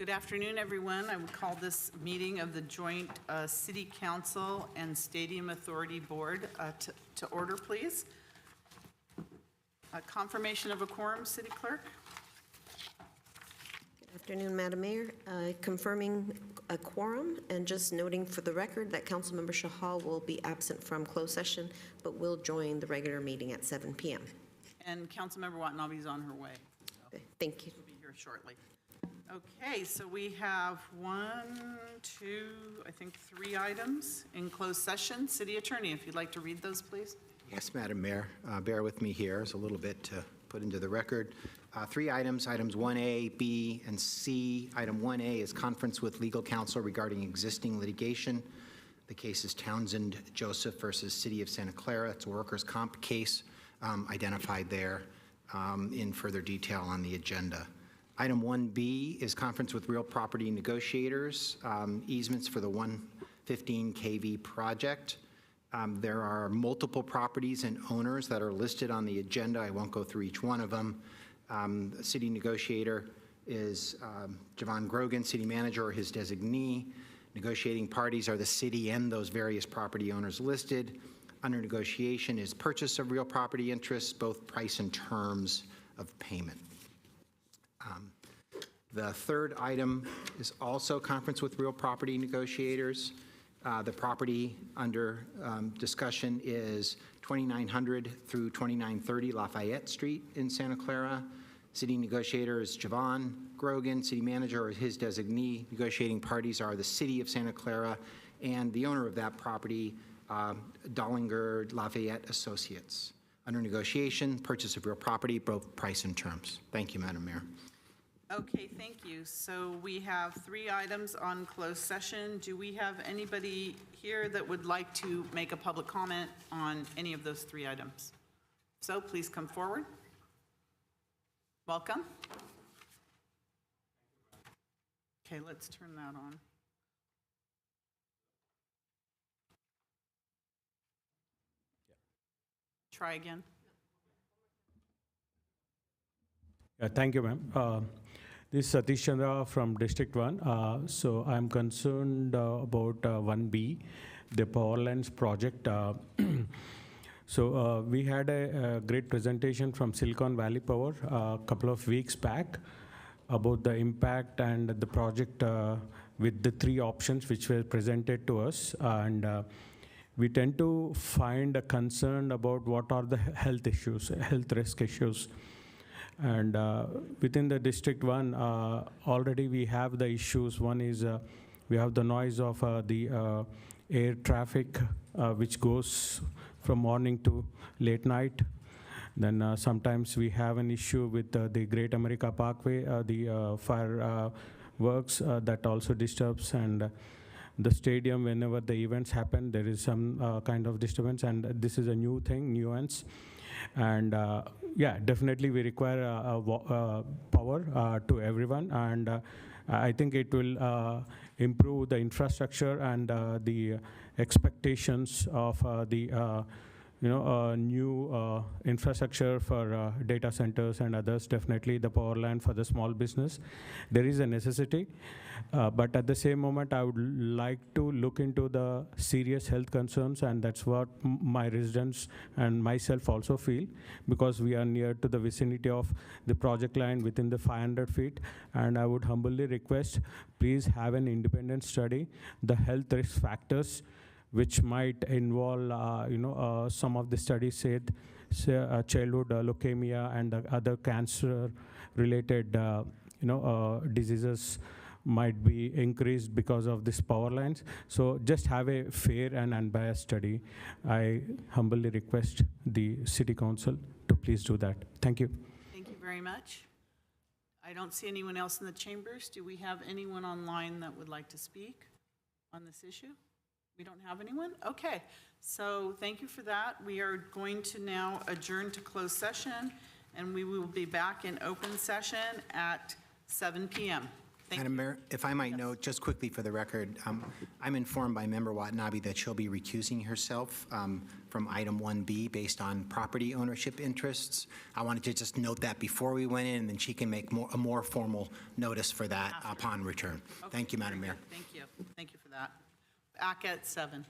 Good afternoon, everyone. I would call this meeting of the Joint City Council and Stadium Authority Board to order, please. Confirmation of a quorum, City Clerk. Good afternoon, Madam Mayor. Confirming a quorum and just noting for the record that Councilmember Shahal will be absent from closed session, but will join the regular meeting at 7 p.m. And Councilmember Watanabe is on her way. So Okay, thank you. she'll be here shortly. Okay, so we have three items in closed session. City Attorney, if you'd like to read those, please. Yes, Madam Mayor. Bear with me here. There's a little bit to put into the record. Three items, items 1A, B, and C. Item 1A is conference with legal counsel regarding existing litigation. The case is Townsend Joseph versus City of Santa Clara. It's a workers' comp case identified there in further detail on the agenda. Item 1B is conference with real property negotiators, easements for the 115 kV project. There are multiple properties and owners that are listed on the agenda. I won't go through each one of them. The city negotiator is Javon Grogan, city manager or his designee. Negotiating parties are the city and those various property owners listed. Under negotiation is purchase of real property interests, both price and terms of payment. The third item is also conference with real property negotiators. The property under discussion is 2900 through 2930 Lafayette Street in Santa Clara. City negotiator is Javon Grogan, city manager or his designee. Negotiating parties are the City of Santa Clara and the owner of that property, Dollinger Lafayette Associates. Under negotiation, purchase of real property, both price and terms. Thank you, Madam Mayor. Okay, thank you. So we have three items on closed session. Do we have anybody here that would like to make a public comment on any of those three items? So please come forward. Welcome. Okay, let's turn that on. Try again. Thank you, ma'am. This is Satish Chandra from District 1. So I'm concerned about 1B, the power lines project. So we had a great presentation from Silicon Valley Power a couple of weeks back about the impact and the project with the three options which were presented to us. And we tend to find a concern about what are the health issues, health risk issues. And within the District 1, already we have the issues. One is we have the noise of the air traffic, which goes from morning to late night. Then sometimes we have an issue with the Great America Parkway, the fireworks that also disturbs, and the stadium, whenever the events happen, there is some kind of disturbance, and this is a new thing, nuance. And yeah, definitely we require power to everyone, and I think it will improve the infrastructure and the expectations of the new infrastructure for data centers and others. Definitely the power line for the small business, there is a necessity. But at the same moment, I would like to look into the serious health concerns, and that's what my residents and myself also feel, because we are near to the vicinity of the project line within the 500 feet. And I would humbly request, please have an independent study, the health risk factors, which might involve, some of the studies said, childhood leukemia and other cancer-related, diseases might be increased because of these power lines. So just have a fair and unbiased study. I humbly request the City Council to please do that. Thank you. Thank you very much. I don't see anyone else in the chambers. Do we have anyone online that would like to speak on this issue? We don't have anyone? Okay, so thank you for that. We are going to now adjourn to closed session, and we will be back in open session at 7 p.m. Thank Madam you. Mayor, if I might note, just quickly for the record, I'm informed by Member Watanabe that she'll be recusing herself from item 1B based on property ownership interests. I wanted to just note that before we went in, and then she can make a more formal notice for that upon return. Thank you, Madam Mayor. Thank you. Thank you for that. Back at 7.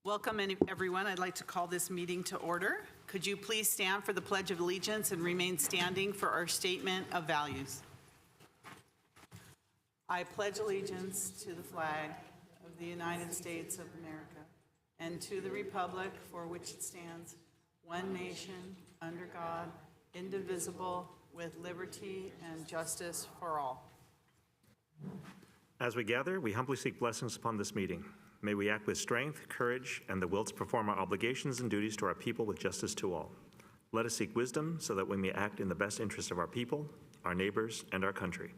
Welcome, everyone. I'd like to call this meeting to order. Could you please stand for the Pledge of Allegiance and remain standing for our statement of values? I pledge allegiance to the flag of the United States of America and to the republic for which it stands, one nation, under God, indivisible, with liberty and justice for all. As we gather, we humbly seek blessings upon this meeting. May we act with strength, courage, and the will to perform our obligations and duties to our people with justice to all. Let us seek wisdom so that we may act in the best interest of our people, our neighbors, and our country.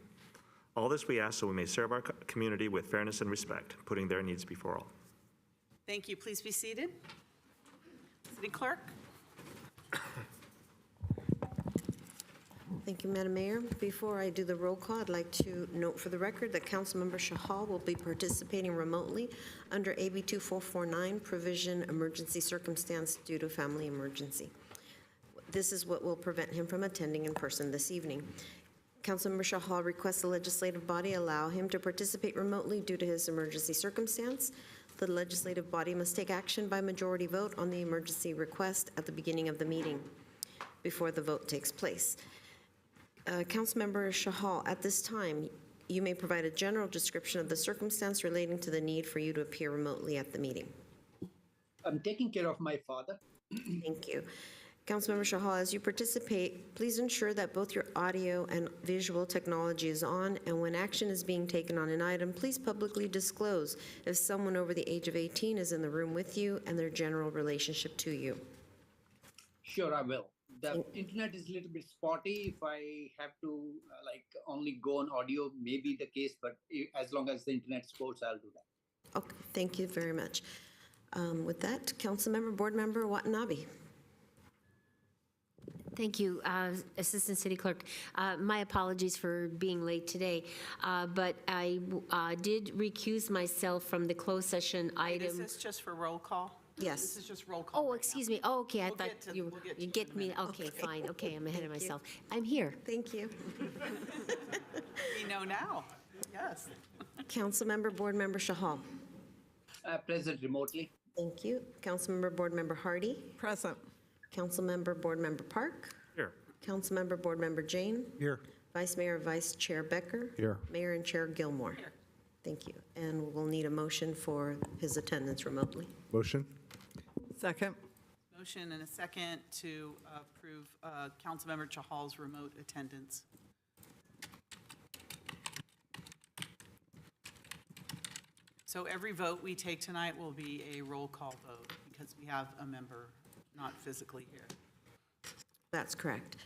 All this we ask so we may serve our community with fairness and respect, putting their needs before all. Thank you. Please be seated. City Clerk. Thank you, Madam Mayor. Before I do the roll call, I'd like to note for the record that Councilmember Shahal will be participating remotely under AB 2449, provision emergency circumstance due to family emergency. This is what will prevent him from attending in person this evening. Councilmember Shahal requests the legislative body allow him to participate remotely due to his emergency circumstance. The legislative body must take action by majority vote on the emergency request at the beginning of the meeting before the vote takes place. Councilmember Shahal, at this time, you may provide a general description of the circumstance relating to the need for you to appear remotely at the meeting. I'm taking care of my father. Thank you. Councilmember Shahal, as you participate, please ensure that both your audio and visual technology is on, and when action is being taken on an item, please publicly disclose if someone over the age of 18 is in the room with you and their general relationship to you. Sure, I will. The internet is a little bit spotty. If I have to only go on audio, may be the case, but as long as the internet supports, I'll do that. Okay, thank you very much. With that, Councilmember, Board Member Watanabe. Thank you, Assistant City Clerk. My apologies for being late today, but I did recuse myself from the closed session item. Is this just for roll call? Yes. This is just roll call. Oh, right now. excuse me. Oh, okay, I We'll thought get to- you we'll get to you it get in a me. minute. Okay, fine. Okay, I'm ahead of Thank you. myself. I'm here. Thank you. We know now. Yes. Councilmember, Board Member Shahal. Present remotely. Thank you. Councilmember, Board Member Hardy. Present. Councilmember, Board Member Park. Here. Councilmember, Board Member Jane. Here. Vice Mayor, Vice Chair Becker. Here. Mayor and Chair Gilmore. Here. Thank you. And we'll need a motion for his attendance remotely. Motion. Second. Motion and a second to approve Councilmember Chahal's remote attendance. So every vote we take tonight will be a roll call vote because we have a member not physically here. That's correct.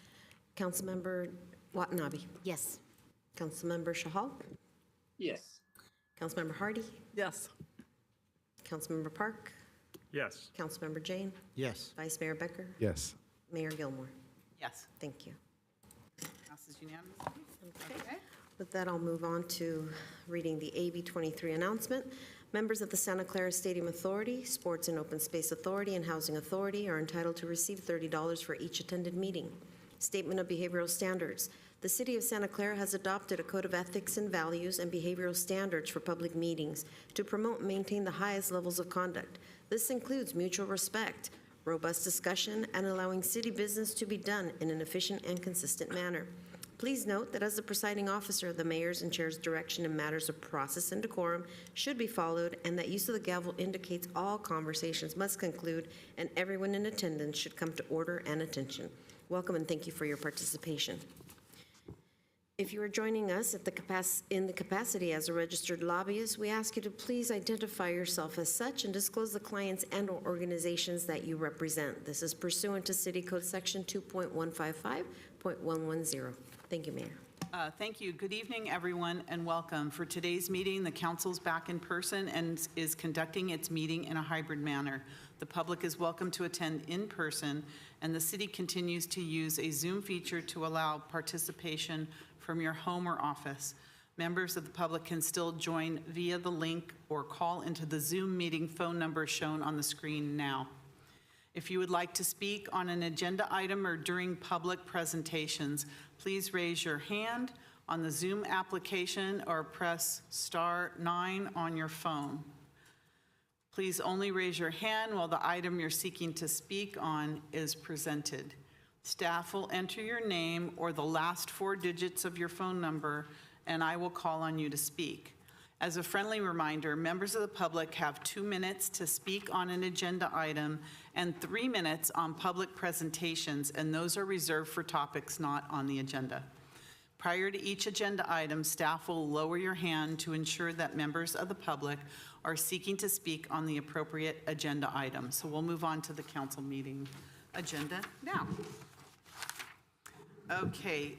Councilmember Watanabe. Yes. Councilmember Shahal. Yes. Councilmember Hardy. Yes. Councilmember Park. Yes. Councilmember Jane. Yes. Vice Mayor Becker. Yes. Mayor Gilmore. Yes, Thank you. passes unanimously. Okay. With that, I'll move on to reading the AB 23 announcement. Members of the Santa Clara Stadium Authority, Sports and Open Space Authority, and Housing Authority are entitled to receive $30 for each attended meeting. Statement of Behavioral Standards. The City of Santa Clara has adopted a code of ethics and values and behavioral standards for public meetings to promote and maintain the highest levels of conduct. This includes mutual respect, robust discussion, and allowing city business to be done in an efficient and consistent manner. Please note that as the presiding officer, the mayor's and chair's direction in matters of process and decorum should be followed, and that use of the gavel indicates all conversations must conclude and everyone in attendance should come to order and attention. Welcome and thank you for your participation. If you are joining us in the capacity as a registered lobbyist, we ask you to please identify yourself as such and disclose the clients and/or organizations that you represent. This is pursuant to City Code Section 2.155.110. Thank you, Mayor. Thank you. Good evening, everyone, and welcome. For today's meeting, the council's back in person and is conducting its meeting in a hybrid manner. The public is welcome to attend in person, and the city continues to use a Zoom feature to allow participation from your home or office. Members of the public can still join via the link or call into the Zoom meeting phone number shown on the screen now. If you would like to speak on an agenda item or during public presentations, please raise your hand on the Zoom application or press *9 on your phone. Please only raise your hand while the item you're seeking to speak on is presented. Staff will enter your name or the last 4 digits of your phone number, and I will call on you to speak. As a friendly reminder, members of the public have 2 minutes to speak on an agenda item and 3 minutes on public presentations, and those are reserved for topics not on the agenda. Prior to each agenda item, staff will lower your hand to ensure that members of the public are seeking to speak on the appropriate agenda item. So we'll move on to the council meeting agenda now. Okay,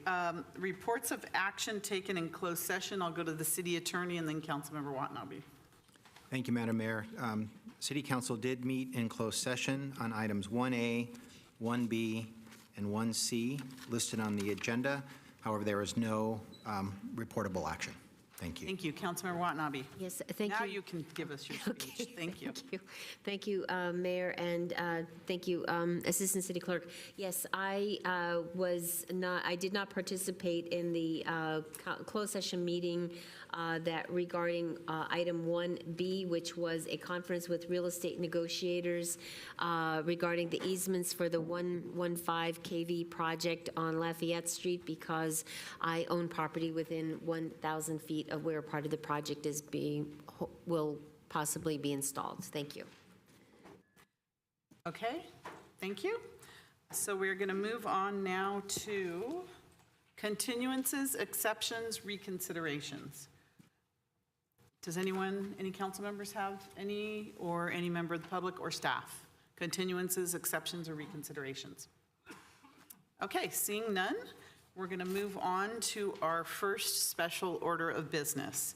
reports of action taken in closed session. I'll go to the city attorney and then Councilmember Watanabe. Thank you, Madam Mayor. City Council did meet in closed session on items 1A, 1B, and 1C listed on the agenda. However, there is no reportable action. Thank you. Thank you. Councilmember Watanabe. Yes, thank you. Now you can give us your speech. Thank you. Thank you, Mayor, and thank you, Assistant City Clerk. Yes, I did not participate in the closed session meeting that regarding item 1B, which was a conference with real estate negotiators regarding the easements for the 115 KV project on Lafayette Street, because I own property within 1,000 feet of where part of the project is will possibly be installed. Thank you. Okay, thank you. So we're going to move on now to continuances, exceptions, reconsiderations. Does anyone, any council members have any, or any member of the public or staff? Continuances, exceptions, or reconsiderations? Okay, seeing none, we're going to move on to our first special order of business.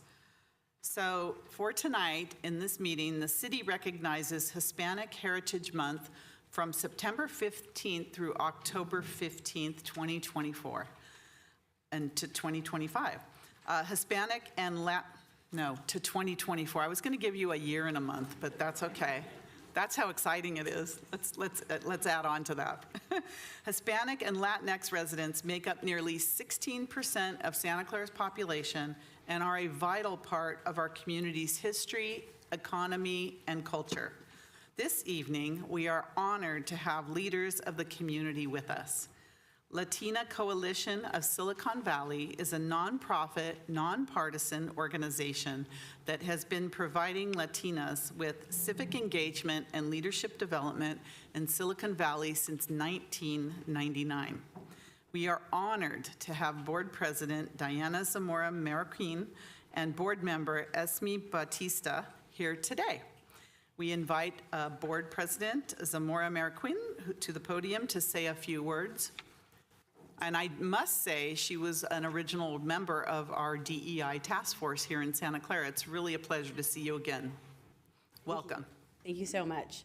So for tonight, in this meeting, the city recognizes Hispanic Heritage Month from September 15th through October 15th, 2024, and to 2025. Hispanic and to 2024. I was going to give you a year and a month, but that's okay. That's how exciting it is. Let's add on to that. Hispanic and Latinx residents make up nearly 16% of Santa Clara's population and are a vital part of our community's history, economy, and culture. This evening, we are honored to have leaders of the community with us. Latina Coalition of Silicon Valley is a nonprofit, nonpartisan organization that has been providing Latinas with civic engagement and leadership development in Silicon Valley since 1999. We are honored to have Board President Diana Zamora Marroquin and Board Member Esme Batista here today. We invite Board President Zamora Marroquin to the podium to say a few words. And I must say, she was an original member of our DEI task force here in Santa Clara. It's really a pleasure to see you again. Welcome. Thank you so much.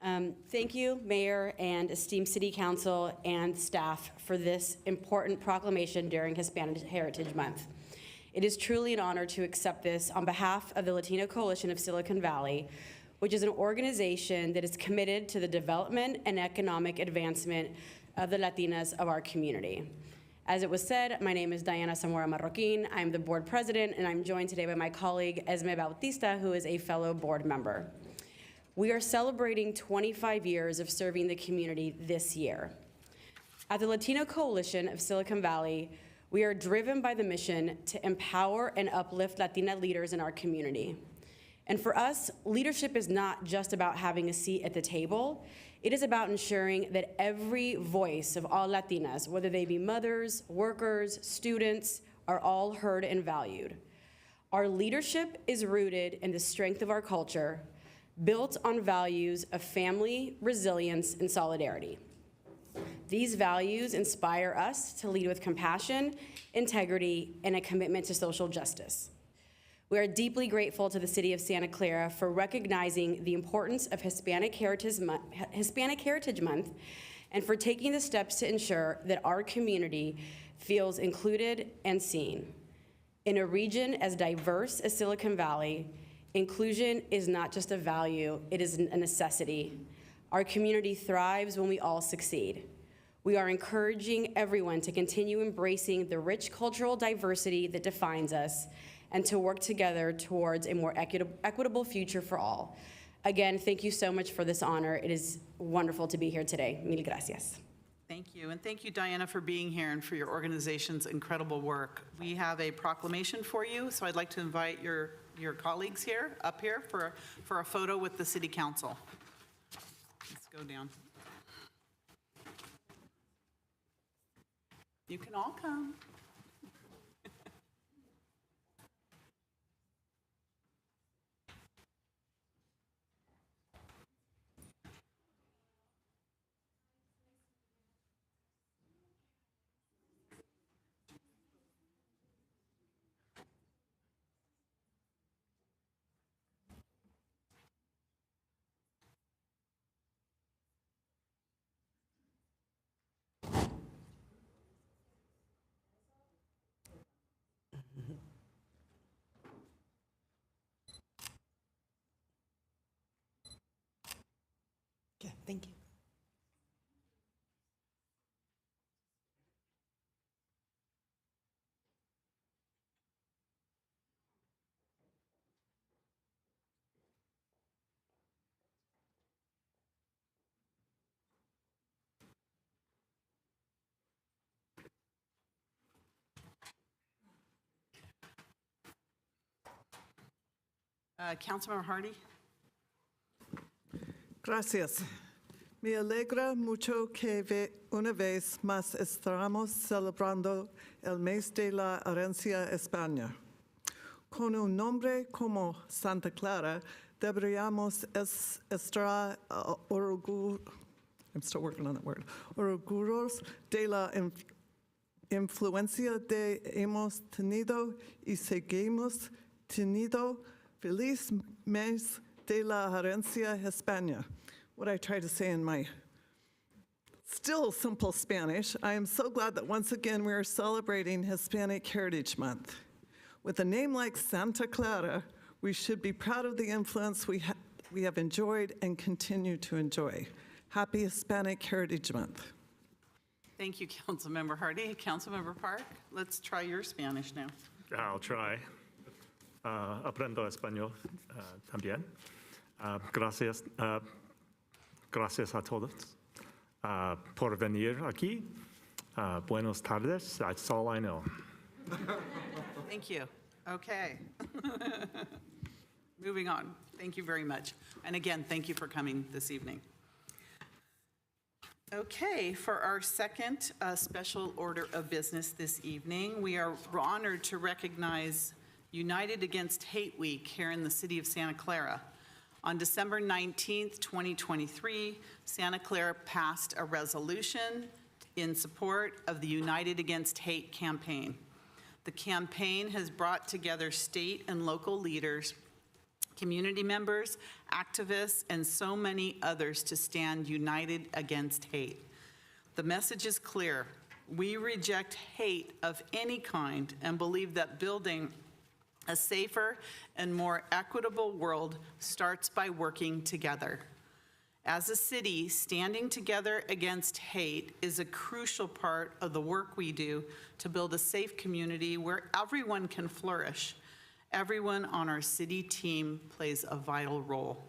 Thank you, Mayor and esteemed City Council and staff, for this important proclamation during Hispanic Heritage Month. It is truly an honor to accept this on behalf of the Latino Coalition of Silicon Valley, which is an organization that is committed to the development and economic advancement of the Latinas of our community. As it was said, my name is Diana Zamora Marroquin. I'm the board president, and I'm joined today by my colleague, Esme Bautista, who is a fellow board member. We are celebrating 25 years of serving the community this year. At the Latino Coalition of Silicon Valley, we are driven by the mission to empower and uplift Latina leaders in our community. And for us, leadership is not just about having a seat at the table. It is about ensuring that every voice of all Latinas, whether they be mothers, workers, students, are all heard and valued. Our leadership is rooted in the strength of our culture, built on values of family, resilience, and solidarity. These values inspire us to lead with compassion, integrity, and a commitment to social justice. We are deeply grateful to the City of Santa Clara for recognizing the importance of Hispanic Heritage Month and for taking the steps to ensure that our community feels included and seen. In a region as diverse as Silicon Valley, inclusion is not just a value, it is a necessity. Our community thrives when we all succeed. We are encouraging everyone to continue embracing the rich cultural diversity that defines us and to work together towards a more equitable future for all. Again, thank you so much for this honor. It is wonderful to be here today. Mil gracias. Thank you, and thank you, Diana, for being here and for your organization's incredible work. We have a proclamation for you, so I'd like to invite your colleagues here, up here, for a photo with the City Council. Let's go down. You can all come. Okay, thank you. Councilmember Hardy? Gracias. Me alegra mucho que una vez más estamos celebrando el mes de la herencia España. Con un nombre como Santa Clara, deberíamos estar orgullosos de la influencia que hemos tenido y seguimos teniendo. Feliz mes de la herencia España. What I try to say in my still simple Spanish, I am so glad that once again we are celebrating Hispanic Heritage Month. With a name like Santa Clara, we should be proud of the influence we have enjoyed and continue to enjoy. Happy Hispanic Heritage Month. Thank you, Councilmember Hardy. Councilmember Park, let's try your Spanish now. I'll try. Aprendo español también. Gracias, gracias a todos por venir aquí. Buenos tardes. That's all I know. Thank you. Okay. Moving on. Thank you very much. And again, thank you for coming this evening. Okay, for our second special order of business this evening, we are honored to recognize United Against Hate Week here in the city of Santa Clara. On December 19th, 2023, Santa Clara passed a resolution in support of the United Against Hate campaign. The campaign has brought together state and local leaders, community members, activists, and so many others to stand united against hate. The message is clear. We reject hate of any kind and believe that building a safer and more equitable world starts by working together. As a city, standing together against hate is a crucial part of the work we do to build a safe community where everyone can flourish. Everyone on our city team plays a vital role.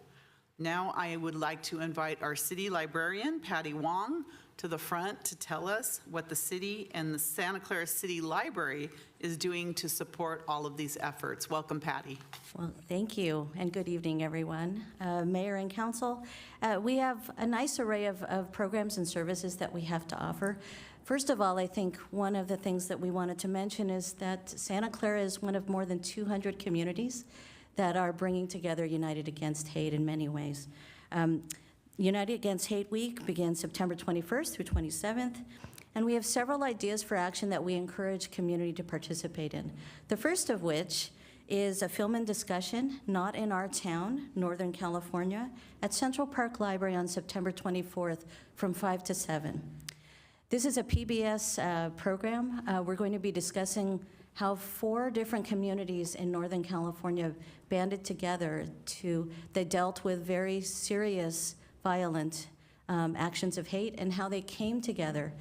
Now I would like to invite our city librarian, Patty Wong, to the front to tell us what the city and the Santa Clara City Library is doing to support all of these efforts. Welcome, Patty. Well, thank you, and good evening, everyone. Mayor and Council, we have a nice array of programs and services that we have to offer. First of all, I think one of the things that we wanted to mention is that Santa Clara is one of more than 200 communities that are bringing together United Against Hate in many ways. United Against Hate Week begins September 21st through 27th, and we have several ideas for action that we encourage community to participate in. The first of which is a film and discussion, Not in Our Town, Northern California, at Central Park Library on September 24th from 5 to 7. This is a PBS program. We're going to be discussing how 4 different communities in Northern California banded together that dealt with very serious violent actions of hate, and how they came together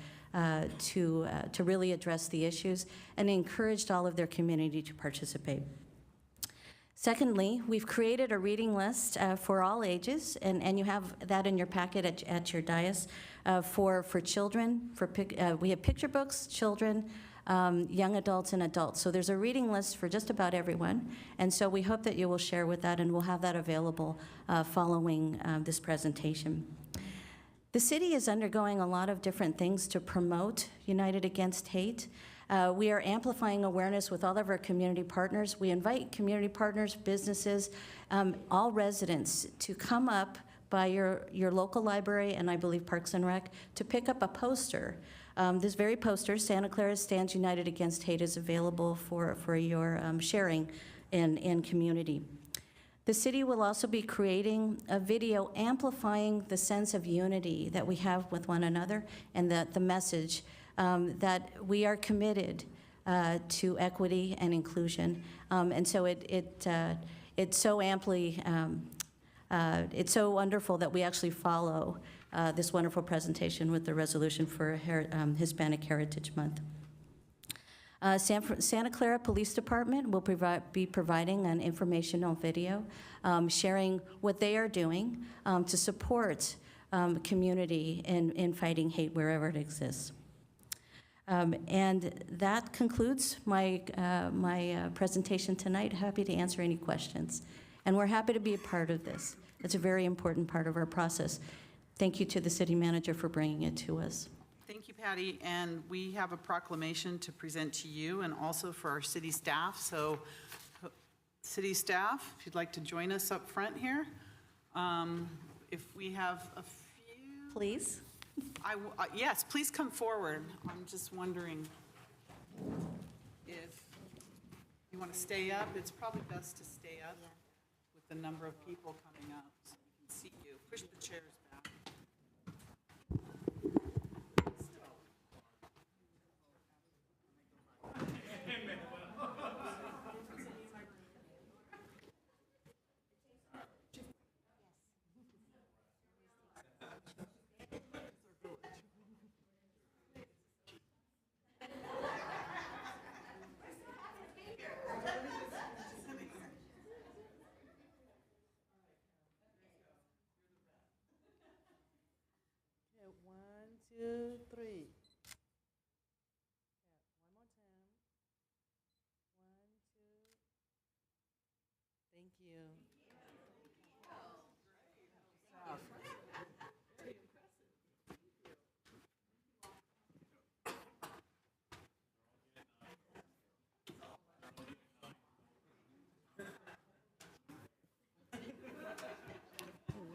to really address the issues and encouraged all of their community to participate. Secondly, we've created a reading list for all ages, and you have that in your packet at your dais for children. We have picture books, children, young adults, and adults. So there's a reading list for just about everyone, and so we hope that you will share with that, and we'll have that available following this presentation. The city is undergoing a lot of different things to promote United Against Hate. We are amplifying awareness with all of our community partners. We invite community partners, businesses, all residents to come up by your local library and I believe Parks and Rec to pick up a poster. This very poster, Santa Clara Stands United Against Hate, is available for your sharing in community. The city will also be creating a video amplifying the sense of unity that we have with one another and the message that we are committed to equity and inclusion. And so it's so amply, it's so wonderful that we actually follow this wonderful presentation with the resolution for Hispanic Heritage Month. Santa Clara Police Department will be providing an informational video sharing what they are doing to support community in fighting hate wherever it exists. And that concludes my presentation tonight. Happy to answer any questions. And we're happy to be a part of this. It's a very important part of our process. Thank you to the city manager for bringing it to us. Thank you, Patty. And we have a proclamation to present to you and also for our city staff. So city staff, if you'd like to join us up front here. If we have a few. Please. Yes, please come forward. I'm just wondering if you want to stay up. It's probably best to stay up with the number of people coming up so we can see you. Push the chairs back.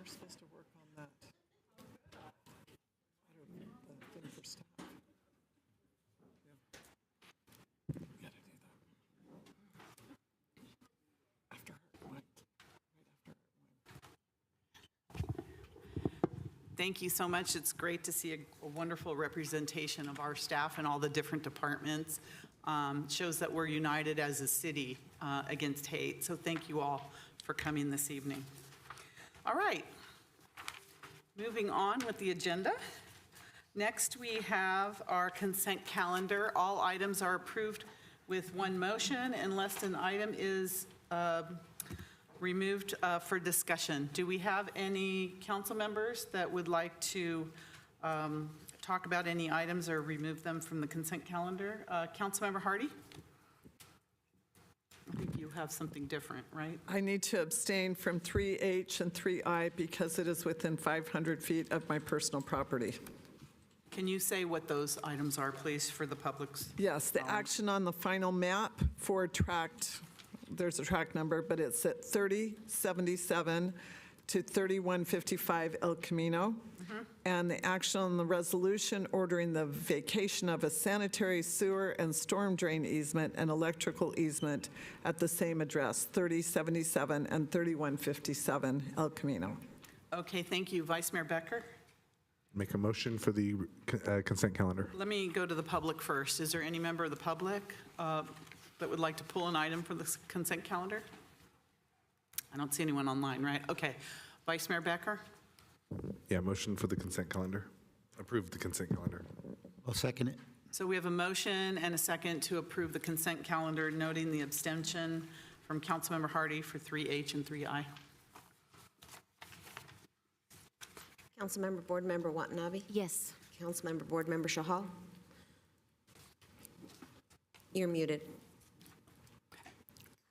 We're supposed to work on that. I don't know, the thing for staff. Yeah. We gotta do that. After her went, right after her went. Thank you so much. It's great to see a wonderful representation of our staff and all the different departments. Shows that we're united as a city against hate. So thank you all for coming this evening. All right, moving on with the agenda. Next, we have our consent calendar. All items are approved with one motion unless an item is removed for discussion. Do we have any council members that would like to talk about any items or remove them from the consent calendar? Councilmember Hardy? I think you have something different, right? I need to abstain from 3H and 3I because it is within 500 feet of my personal property. Can you say what those items are, please, for the public's? Yes, the action on the final map for tract, there's a tract number, but it's at 3077 to 3155 El Camino. And the action on the resolution ordering the vacation of a sanitary sewer and storm drain easement and electrical easement at the same address, 3077 and 3157 El Camino. Okay, thank you. Vice Mayor Becker? Make a motion for the consent calendar. Let me go to the public first. Is there any member of the public that would like to pull an item for the consent calendar? I don't see anyone online, right? Okay. Vice Mayor Becker? Yeah, motion for the consent calendar. Approve the consent calendar. I'll second it. So we have a motion and a second to approve the consent calendar, noting the abstention from Councilmember Hardy for 3H and 3I. Councilmember Board Member Watanabe. Yes. Councilmember Board Member Shahal. You're muted.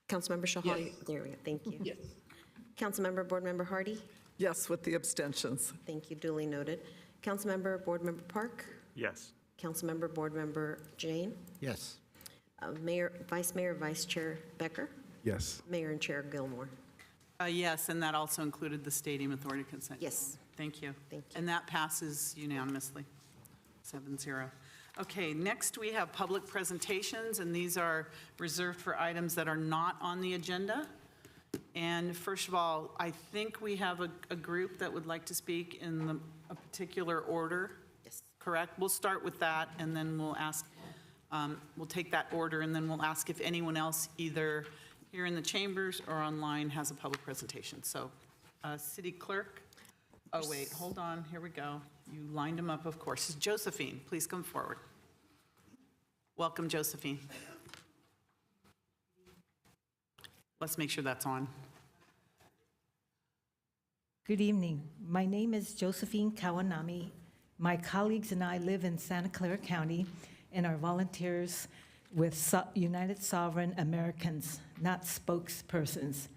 Councilmember Shahal, Yes. there we go, thank you. Yes. Councilmember Board Member Hardy. Yes, with the abstentions. Thank you, duly noted. Councilmember Board Member Park. Yes. Councilmember Board Member Jane. Yes. Mayor, Vice Chair Becker. Yes. Mayor and Chair Gilmore. Yes, and that also included the Stadium Authority consent. Yes. Thank you. Thank you. And that passes unanimously, 7-0. Okay, next we have public presentations, and these are reserved for items that are not on the agenda. And first of all, I think we have a group that would like to speak in a particular order. Yes. Correct? We'll start with that, and then we'll ask, we'll take that order, and then we'll ask if anyone else, either here in the chambers or online, has a public presentation. So, City Clerk, oh wait, hold on, here we go. You lined them up, of course. Josephine, please come forward. Welcome, Josephine. Let's make sure that's on. Good evening. My name is Josephine Kawanami. My colleagues and I live in Santa Clara County and are volunteers with United Sovereign Americans, not spokespersons.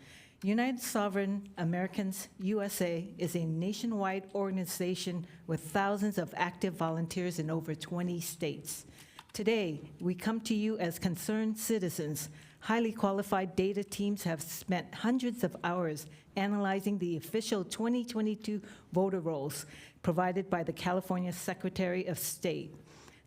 United Sovereign Americans USA is a nationwide organization with thousands of active volunteers in over 20 states. Today, we come to you as concerned citizens. Highly qualified data teams have spent hundreds of hours analyzing the official 2022 voter rolls provided by the California Secretary of State.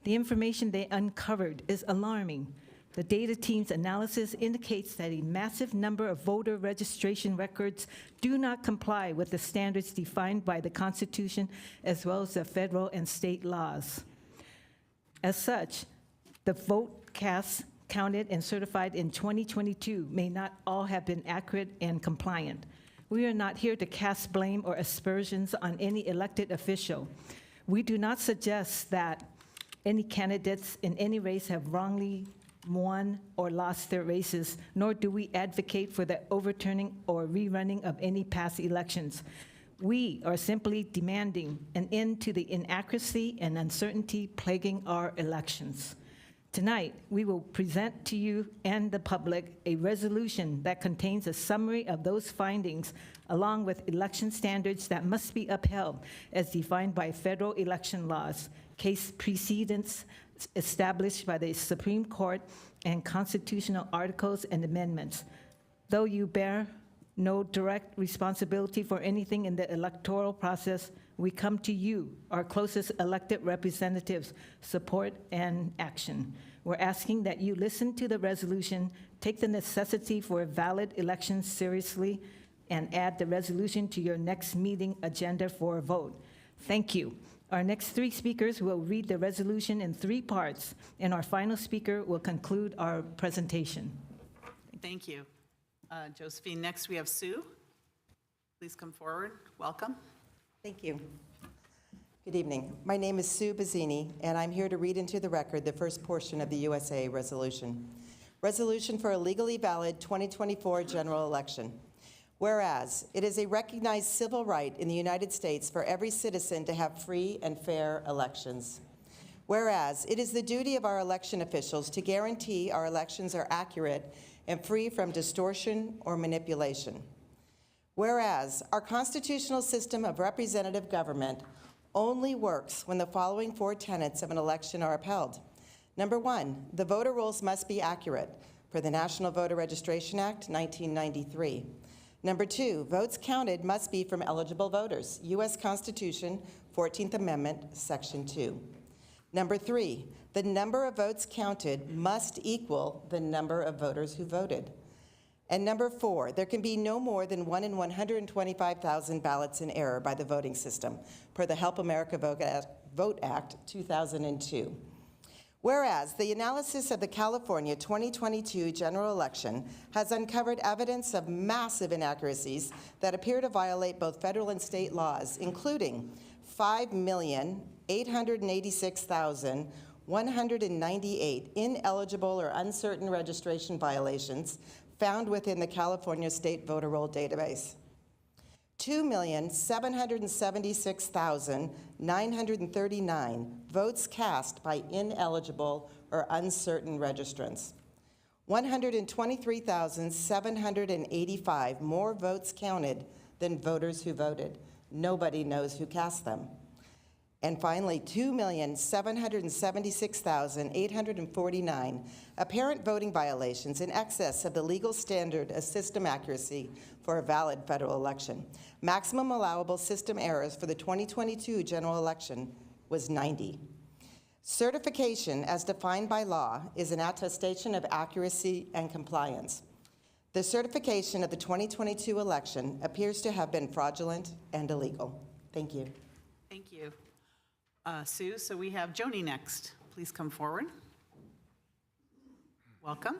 The information they uncovered is alarming. The data team's analysis indicates that a massive number of voter registration records do not comply with the standards defined by the Constitution as well as the federal and state laws. As such, the vote cast counted and certified in 2022 may not all have been accurate and compliant. We are not here to cast blame or aspersions on any elected official. We do not suggest that any candidates in any race have wrongly won or lost their races, nor do we advocate for the overturning or rerunning of any past elections. We are simply demanding an end to the inaccuracy and uncertainty plaguing our elections. Tonight, we will present to you and the public a resolution that contains a summary of those findings, along with election standards that must be upheld as defined by federal election laws, case precedents established by the Supreme Court, and constitutional articles and amendments. Though you bear no direct responsibility for anything in the electoral process, we come to you, our closest elected representatives, support and action. We're asking that you listen to the resolution, take the necessity for a valid election seriously, and add the resolution to your next meeting agenda for a vote. Thank you. Our next three speakers will read the resolution in 3 parts, and our final speaker will conclude our presentation. Thank you, Josephine. Next, we have Sue. Please come forward. Welcome. Thank you. Good evening. My name is Sue Bazzini, and I'm here to read into the record the first portion of the USA resolution. Resolution for a legally valid 2024 general election. Whereas, it is a recognized civil right in the United States for every citizen to have free and fair elections. Whereas, it is the duty of our election officials to guarantee our elections are accurate and free from distortion or manipulation. Whereas, our constitutional system of representative government only works when the following 4 tenets of an election are upheld. Number 1, the voter rolls must be accurate per the National Voter Registration Act, 1993. Number 2, votes counted must be from eligible voters, U.S. Constitution, 14th Amendment, Section 2. Number 3, the number of votes counted must equal the number of voters who voted. And number 4, there can be no more than 1 in 125,000 ballots in error by the voting system, per the Help America Vote Act, 2002. Whereas the analysis of the California 2022 general election has uncovered evidence of massive inaccuracies that appear to violate both federal and state laws, including 5,886,198 ineligible or uncertain registration violations, found within the California State Voter Roll Database. 2,776,939 votes cast by ineligible or uncertain registrants. 123,785 more votes counted than voters who voted. Nobody knows who cast them. And finally, 2,776,849 apparent voting violations in excess of the legal standard of system accuracy for a valid federal election. Maximum allowable system errors for the 2022 general election was 90. Certification, as defined by law, is an attestation of accuracy and compliance. The certification of the 2022 election appears to have been fraudulent and illegal. Thank you. Thank you. Sue, so we have Joni next. Please come forward. Welcome.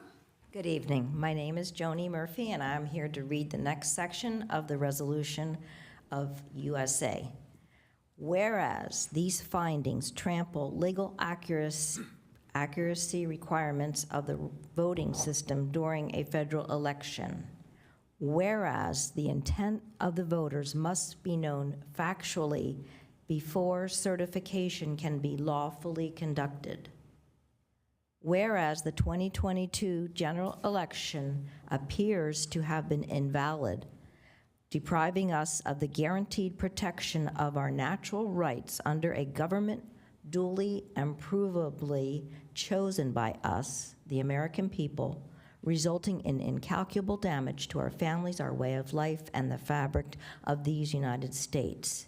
Good evening. My name is Joni Murphy, and I'm here to read the next section of the resolution of USA. Whereas these findings trample legal accuracy requirements of the voting system during a federal election. Whereas the intent of the voters must be known factually before certification can be lawfully conducted. Whereas the 2022 general election appears to have been invalid, depriving us of the guaranteed protection of our natural rights under a government duly and provably chosen by us, the American people, resulting in incalculable damage to our families, our way of life, and the fabric of these United States.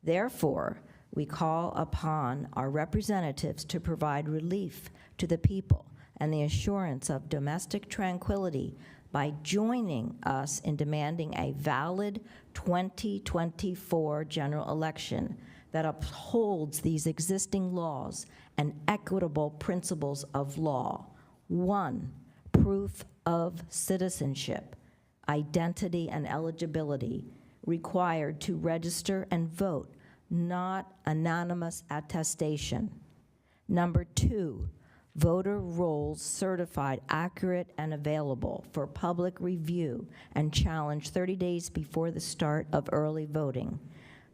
Therefore, we call upon our representatives to provide relief to the people and the assurance of domestic tranquility by joining us in demanding a valid 2024 general election that upholds these existing laws and equitable principles of law. 1, proof of citizenship, identity, and eligibility required to register and vote, not anonymous attestation. Number 2, voter rolls certified, accurate, and available for public review and challenge 30 days before the start of early voting.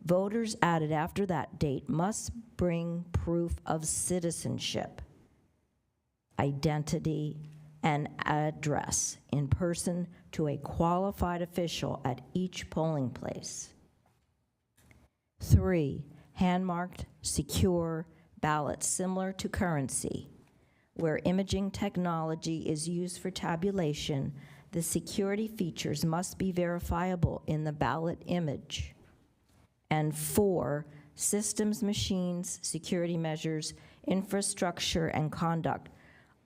Voters added after that date must bring proof of citizenship, identity, and address in person to a qualified official at each polling place. 3, hand-marked, secure ballots similar to currency. Where imaging technology is used for tabulation, the security features must be verifiable in the ballot image. And 4, systems, machines, security measures, infrastructure, and conduct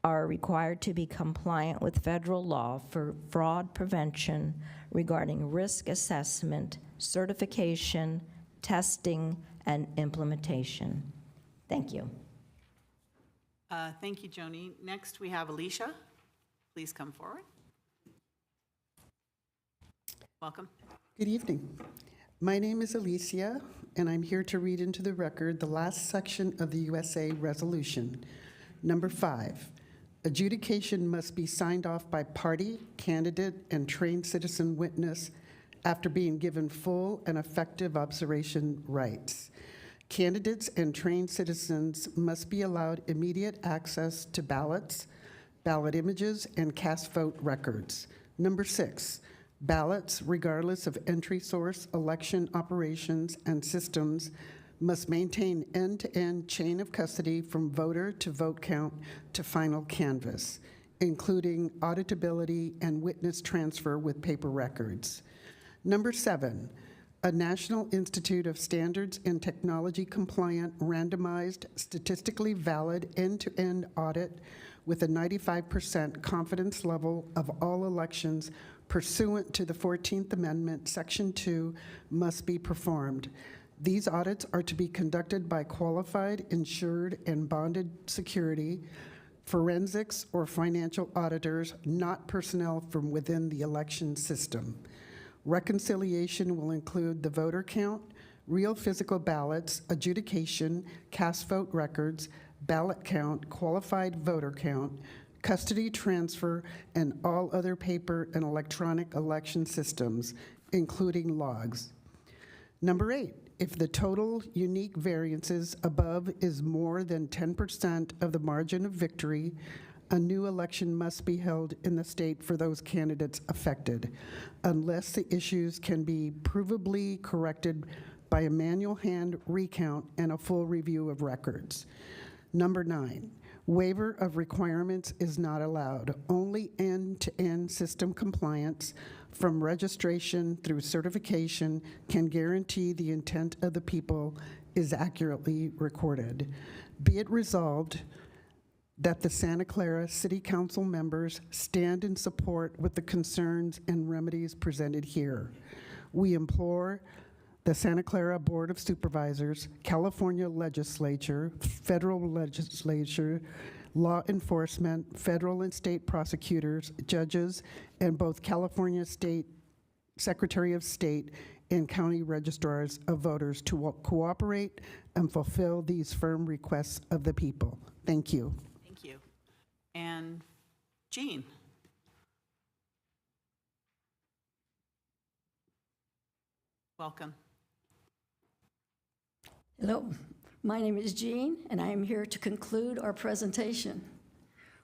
are required to be compliant with federal law for fraud prevention regarding risk assessment, certification, testing, and implementation. Thank you. Thank you, Joni. Next, we have Alicia. Please come forward. Welcome. Good evening. My name is Alicia, and I'm here to read into the record the last section of the USA Resolution. Number 5, adjudication must be signed off by party, candidate, and trained citizen witness after being given full and effective observation rights. Candidates and trained citizens must be allowed immediate access to ballots, ballot images, and cast vote records. Number 6, ballots, regardless of entry source, election operations, and systems, must maintain end-to-end chain of custody from voter to vote count to final canvass, including auditability and witness transfer with paper records. Number 7, a National Institute of Standards and Technology compliant, randomized, statistically valid end-to-end audit with a 95% confidence level of all elections pursuant to the 14th Amendment, Section 2, must be performed. These audits are to be conducted by qualified, insured, and bonded security, forensics, or financial auditors, not personnel from within the election system. Reconciliation will include the voter count, real physical ballots, adjudication, cast vote records, ballot count, qualified voter count, custody transfer, and all other paper and electronic election systems, including logs. Number 8, if the total unique variances above is more than 10% of the margin of victory, a new election must be held in the state for those candidates affected, unless the issues can be provably corrected by a manual hand recount and a full review of records. Number 9, waiver of requirements is not allowed. Only end-to-end system compliance from registration through certification can guarantee the intent of the people is accurately recorded. Be it resolved that the Santa Clara City Council members stand in support with the concerns and remedies presented here. We implore the Santa Clara Board of Supervisors, California Legislature, Federal Legislature, law enforcement, federal and state prosecutors, judges, and both California State Secretary of State and county registrars of voters to cooperate and fulfill these firm requests of the people. Thank you. Thank you. And Jean. Welcome. Hello, my name is Jean, and I am here to conclude our presentation.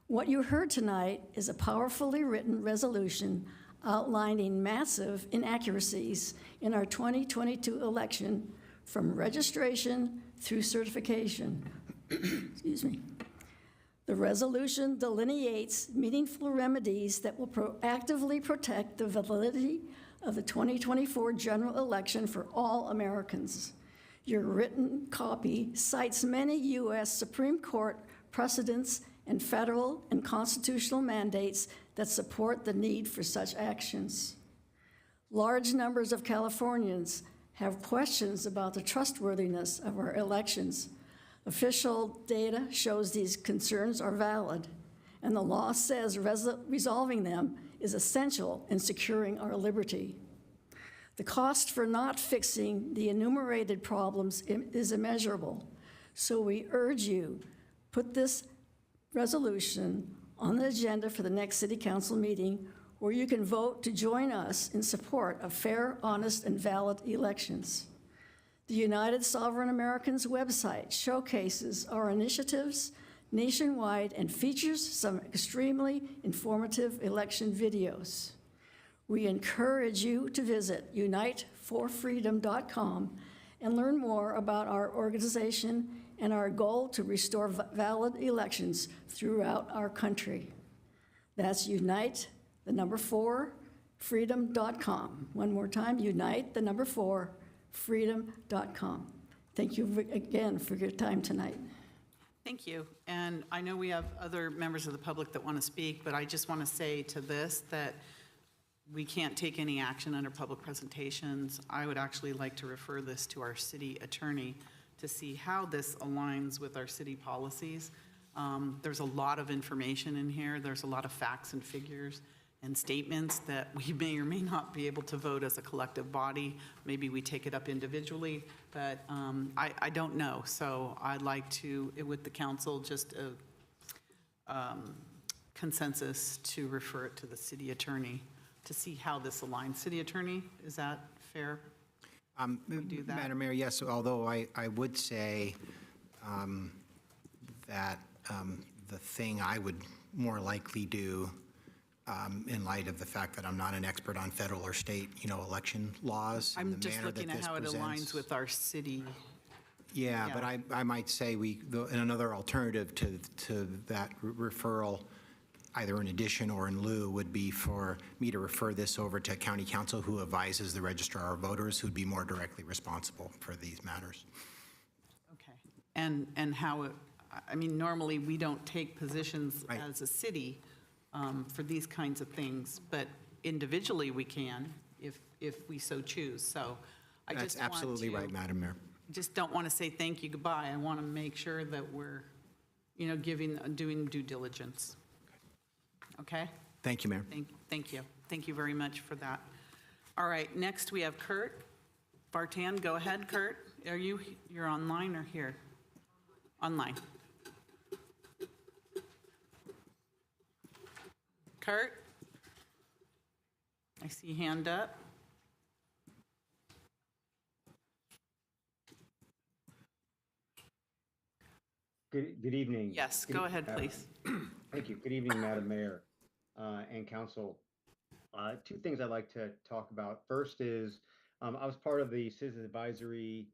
What you heard tonight is a powerfully written resolution outlining massive inaccuracies in our 2022 election from registration through certification. Excuse me. The resolution delineates meaningful remedies that will proactively protect the validity of the 2024 general election for all Americans. Your written copy cites many U.S. Supreme Court precedents and federal and constitutional mandates that support the need for such actions. Large numbers of Californians have questions about the trustworthiness of our elections. Official data shows these concerns are valid, and the law says resolving them is essential in securing our liberty. The cost for not fixing the enumerated problems is immeasurable, so we urge you, put this resolution on the agenda for the next City Council meeting, where you can vote to join us in support of fair, honest, and valid elections. The United Sovereign Americans website showcases our initiatives nationwide and features some extremely informative election videos. We encourage you to visit uniteforfreedom.com and learn more about our organization and our goal to restore valid elections throughout our country. That's freedom.com. One more time, freedom.com. Thank you again for your time tonight. Thank you. And I know we have other members of the public that want to speak, but I just want to say to this that we can't take any action under public presentations. I would actually like to refer this to our city attorney to see how this aligns with our city policies. There's a lot of information in here. There's a lot of facts and figures and statements that we may or may not be able to vote as a collective body. Maybe we take it up individually, but I don't know. So I'd like to, with the council, just a consensus to refer it to the city attorney to see how this aligns. City attorney, is that fair? We do that? Madam Mayor, yes, although I would say that the thing I would more likely do in light of the fact that I'm not an expert on federal or state, election laws. I'm just looking at how it aligns with our city. Yeah, but I might say another alternative to that referral, either in addition or in lieu, would be for me to refer this over to county council, who advises the registrar of voters, who'd be more directly responsible for these matters. Okay. And how it, normally we don't take positions as a city for these kinds of things, but individually we can if we so choose. So I That's just absolutely right, Madam Mayor. Just don't want to say thank you, goodbye. I want to make sure that we're, doing due diligence. Okay? Thank you, Mayor. Thank you. Thank you very much for that. All right, next we have Kurt Bartan. Go ahead, Kurt. You're online or here? Online. Cart? I see hand up. Good evening. Yes, go ahead, please. Thank you. Good evening, Madam Mayor and Council. Two things I'd like to talk about. First is I was part of the Citizen Advisory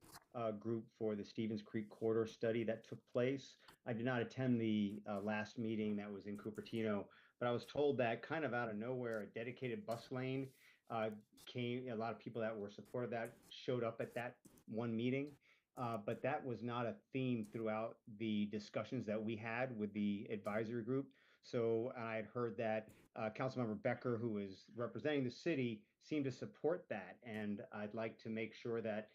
group for the Stevens Creek Corridor study that took place. I did not attend the last meeting that was in Cupertino, but I was told that kind of out of nowhere, a dedicated bus lane came. A lot of people that were supportive of that showed up at that one meeting. But that was not a theme throughout the discussions that we had with the advisory group. So I had heard that Councilmember Becker, who is representing the city, seemed to support that. And I'd like to make sure that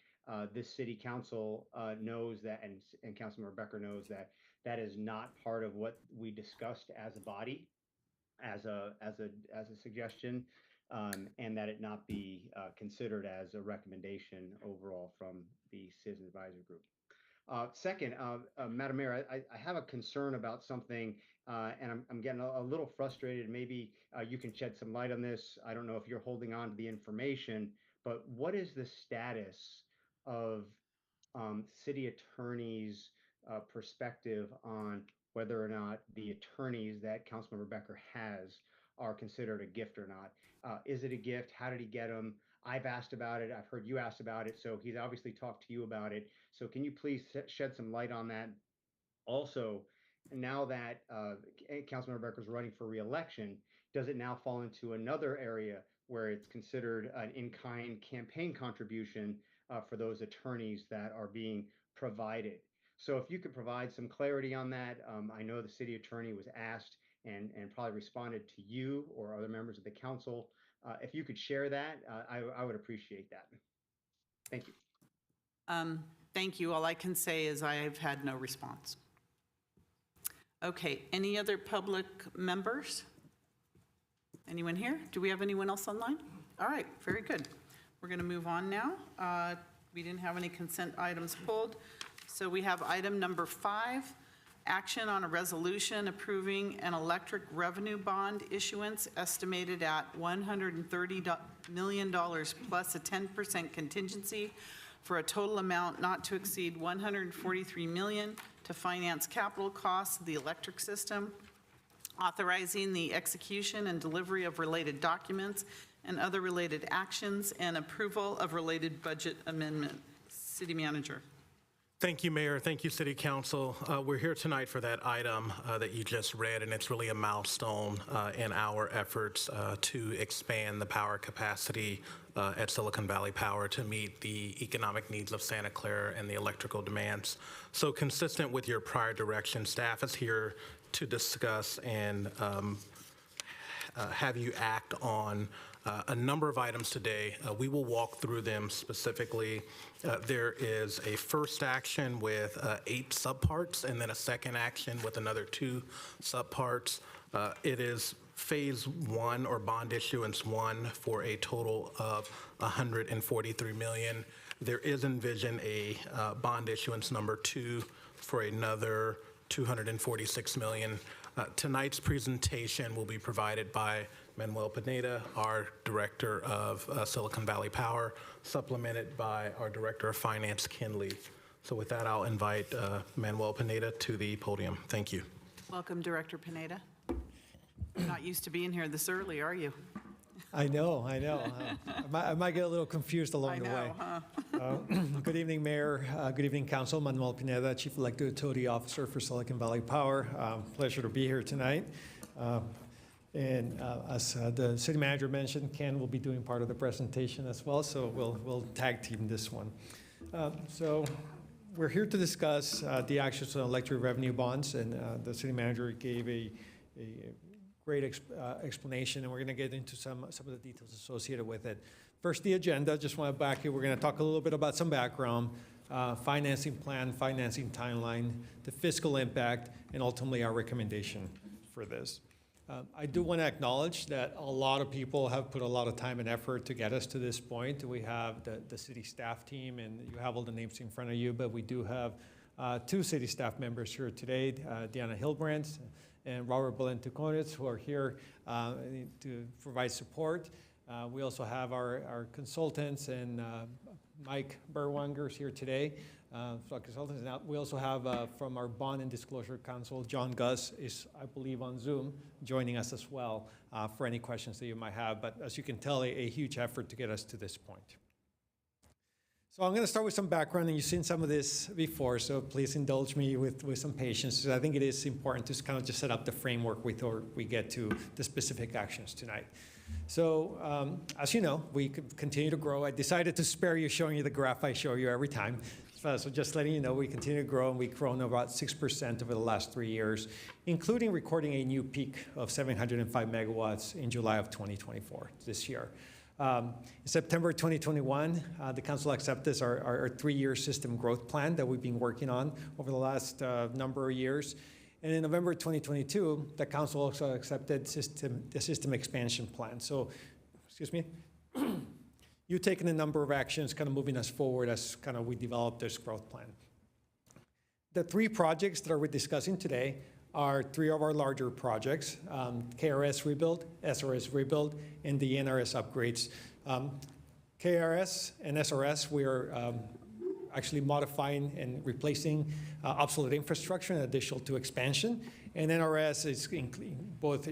this city council knows that, and Councilmember Becker knows that that is not part of what we discussed as a body, as a suggestion, and that it not be considered as a recommendation overall from the Citizen Advisory Group. Second, Madam Mayor, I have a concern about something, and I'm getting a little frustrated. Maybe you can shed some light on this. I don't know if you're holding on to the information, but what is the status of city attorney's perspective on whether or not the attorneys that Councilmember Becker has are considered a gift or not? Is it a gift? How did he get them? I've asked about it. I've heard you asked about it. So he's obviously talked to you about it. So can you please shed some light on that? Also, now that Councilmember Becker is running for re-election, does it now fall into another area where it's considered an in-kind campaign contribution for those attorneys that are being provided? So if you could provide some clarity on that. I know the city attorney was asked and probably responded to you or other members of the council. If you could share that, I would appreciate that. Thank you. Thank you. All I can say is I have had no response. Okay, any other public members? Anyone here? Do we have anyone else online? All right, very good. We're going to move on now. We didn't have any consent items pulled. So we have item number 5, action on a resolution approving an electric revenue bond issuance estimated at $130 million plus a 10% contingency for a total amount not to exceed $143 million to finance capital costs of the electric system, authorizing the execution and delivery of related documents and other related actions, and approval of related budget amendment. City Manager. Thank you, Mayor. Thank you, City Council. We're here tonight for that item that you just read, and it's really a milestone in our efforts to expand the power capacity at Silicon Valley Power to meet the economic needs of Santa Clara and the electrical demands. So consistent with your prior direction, staff is here to discuss and have you act on a number of items today. We will walk through them specifically. There is a first action with 8 subparts and then a second action with another 2 subparts. It is phase 1 or bond issuance 1 for a total of $143 million. There is envisioned a bond issuance number 2 for another $246 million. Tonight's presentation will be provided by Manuel Pineda, our Director of Silicon Valley Power, supplemented by our Director of Finance, Ken Lee. So with that, I'll invite Manuel Pineda to the podium. Thank you. Welcome, Director Pineda. You're not used to being here this early, are you? I know. I might get a little confused along the way. Huh? Good evening, Mayor. Good evening, Council. Manuel Pineda, Chief Elected Utility Officer for Silicon Valley Power. Pleasure to be here tonight. As the City Manager mentioned, Ken will be doing part of the presentation as well, so we'll tag team this one. So we're here to discuss the actions on electric revenue bonds, and the City Manager gave a great explanation, and we're going to get into some of the details associated with it. First, the agenda. Just want to back you. We're going to talk a little bit about some background, financing plan, financing timeline, the fiscal impact, and ultimately our recommendation for this. I do want to acknowledge that a lot of people have put a lot of time and effort to get us to this point. We have the city staff team, and you have all the names in front of you, but we do have 2 city staff members here today, Deanna Hilbrandt and Robert Belentukonitz, who are here to provide support. We also have our consultants and Mike Berwanger is here today. Consultants. Now, we also have from our Bond and Disclosure Council, John Gus is, I believe, on Zoom, joining us as well for any questions that you might have. But as you can tell, a huge effort to get us to this point. So I'm going to start with some background, and you've seen some of this before, so please indulge me with some patience. I think it is important to kind of just set up the framework before we get to the specific actions tonight. So as you know, we continue to grow. I decided to spare you showing you the graph I show you every time. So just letting you know, we continue to grow, and we've grown about 6% over the last 3 years, including recording a new peak of 705 megawatts in July of 2024, this year. In September 2021, the council accepted our 3-year system growth plan that we've been working on over the last number of years. And in November 2022, the council also accepted the system expansion plan. So, excuse me, you've taken a number of actions kind of moving us forward as kind of we develop this growth plan. The 3 projects that we're discussing today are 3 of our larger projects, KRS rebuild, SRS rebuild, and the NRS upgrades. KRS and SRS, we are actually modifying and replacing obsolete infrastructure in addition to expansion. And NRS is both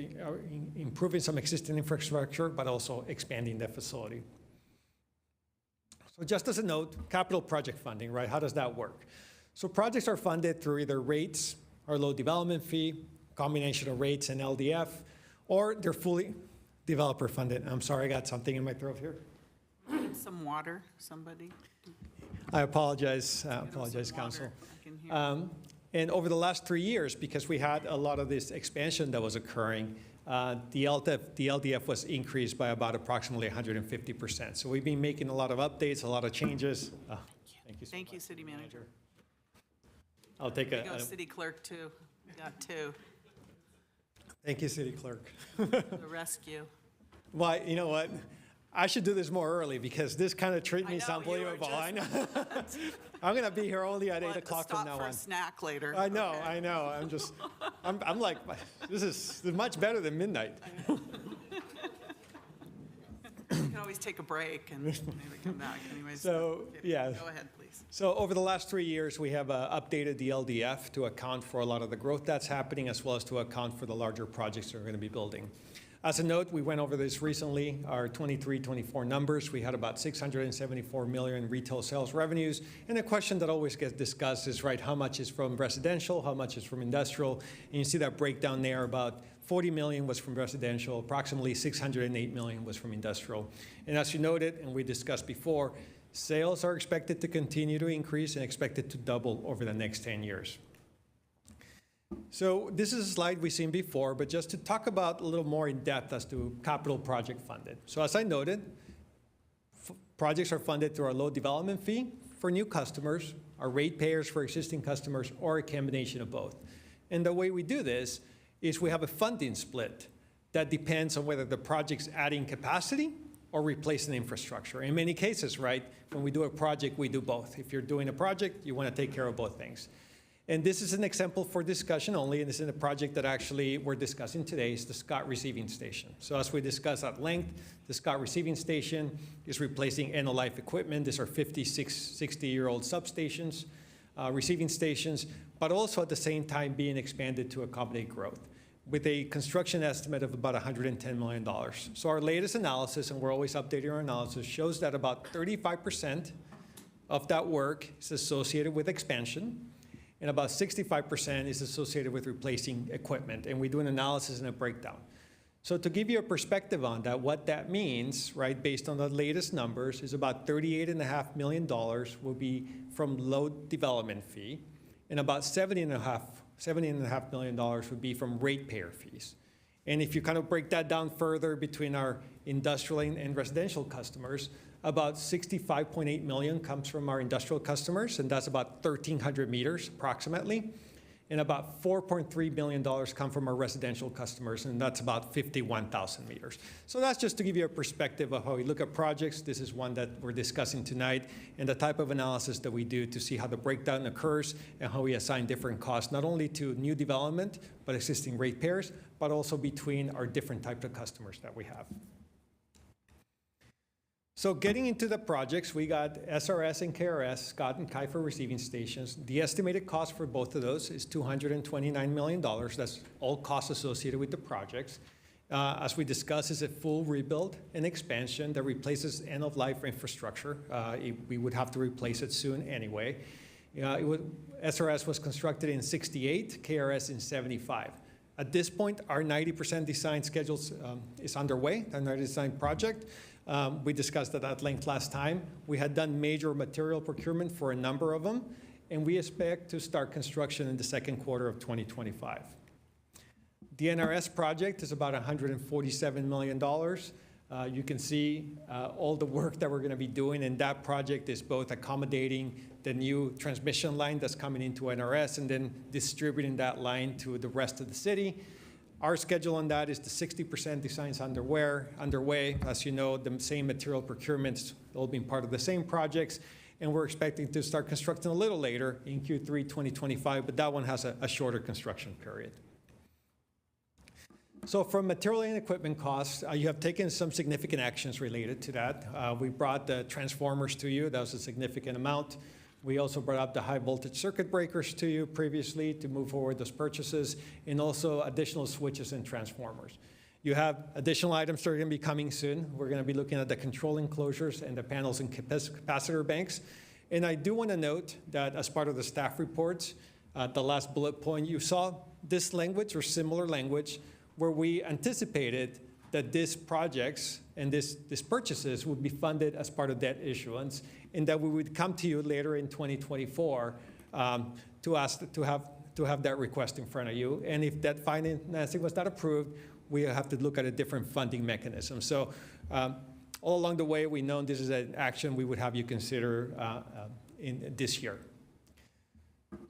improving some existing infrastructure, but also expanding the facility. So just as a note, capital project funding, right? How does that work? So projects are funded through either rates or low development fee, combination of rates and LDF, or they're fully developer funded. I'm sorry, I got something in my throat here. Some water, somebody? I apologize, Council. And over the last 3 years, because we had a lot of this expansion that was occurring, the LDF was increased by about approximately 150%. So we've been making a lot of updates, a lot of changes. Thank you so much. Thank you, City Manager. I'll take There you go, City Clerk, too. We got 2. Thank you, City Clerk. The rescue. Well, you know what? I should do this more early because this kind of treat me unbelievable. I know. I'm going to be here only at 8 o'clock from now on. Stop for a snack later. I know, okay. I know. I'm like, this is much better than midnight. You can always take a break and maybe come back. Anyways, so, yeah. Go ahead, please. So over the last 3 years, we have updated the LDF to account for a lot of the growth that's happening, as well as to account for the larger projects that we're going to be building. As a note, we went over this recently, our 23-24 numbers. We had about 674 million retail sales revenues. And the question that always gets discussed is, right, how much is from residential, how much is from industrial? And you see that breakdown there, about 40 million was from residential, approximately 608 million was from industrial. And as you noted, and we discussed before, sales are expected to continue to increase and expected to double over the next 10 years. So this is a slide we've seen before, but just to talk about a little more in depth as to capital project funded. So as I noted, projects are funded through our low development fee for new customers, our ratepayers for existing customers, or a combination of both. And the way we do this is we have a funding split that depends on whether the project's adding capacity or replacing infrastructure. In many cases, right, when we do a project, we do both. If you're doing a project, you want to take care of both things. And this is an example for discussion only, and this is a project that actually we're discussing today, is the Scott Receiving Station. So as we discussed at length, the Scott Receiving Station is replacing end-of-life equipment. These are 60-year-old substations, receiving stations, but also at the same time being expanded to accommodate growth, with a construction estimate of about $110 million. So our latest analysis, and we're always updating our analysis, shows that about 35% of that work is associated with expansion, and about 65% is associated with replacing equipment. And we do an analysis and a breakdown. So to give you a perspective on that, what that means, right, based on the latest numbers, is about $38.5 million will be from low development fee, and about $70.5 million would be from ratepayer fees. And if you kind of break that down further between our industrial and residential customers, about 65.8 million comes from our industrial customers, and that's about 1,300 meters approximately. and about $4.3 million come from our residential customers, and that's about 51,000 meters. So that's just to give you a perspective of how we look at projects. This is one that we're discussing tonight, and the type of analysis that we do to see how the breakdown occurs and how we assign different costs, not only to new development, but existing ratepayers, but also between our different types of customers that we have. So getting into the projects, we got SRS and KRS, Scott and Kiefer receiving stations. The estimated cost for both of those is $229 million. That's all costs associated with the projects. As we discussed, is a full rebuild and expansion that replaces end-of-life infrastructure. We would have to replace it soon anyway. SRS was constructed in '68, KRS in '75. At this point, our 90% design schedule is underway, our 90% design project. We discussed that at length last time. We had done major material procurement for a number of them, and we expect to start construction in the second quarter of 2025. The NRS project is about $147 million. You can see all the work that we're going to be doing, and that project is both accommodating the new transmission line that's coming into NRS and then distributing that line to the rest of the city. Our schedule on that is the 60% designs underway. As you know, the same material procurements all being part of the same projects, and we're expecting to start constructing a little later in Q3 2025, but that one has a shorter construction period. So from material and equipment costs, you have taken some significant actions related to that. We brought the transformers to you. That was a significant amount. We also brought up the high voltage circuit breakers to you previously to move forward those purchases, and also additional switches and transformers. You have additional items that are going to be coming soon. We're going to be looking at the control enclosures and the panels and capacitor banks. And I do want to note that as part of the staff reports, the last bullet point, you saw this language or similar language where we anticipated that these projects and these purchases would be funded as part of debt issuance, and that we would come to you later in 2024 to ask to have that request in front of you. And if that financing was not approved, we have to look at a different funding mechanism. So all along the way, we know this is an action we would have you consider in this year.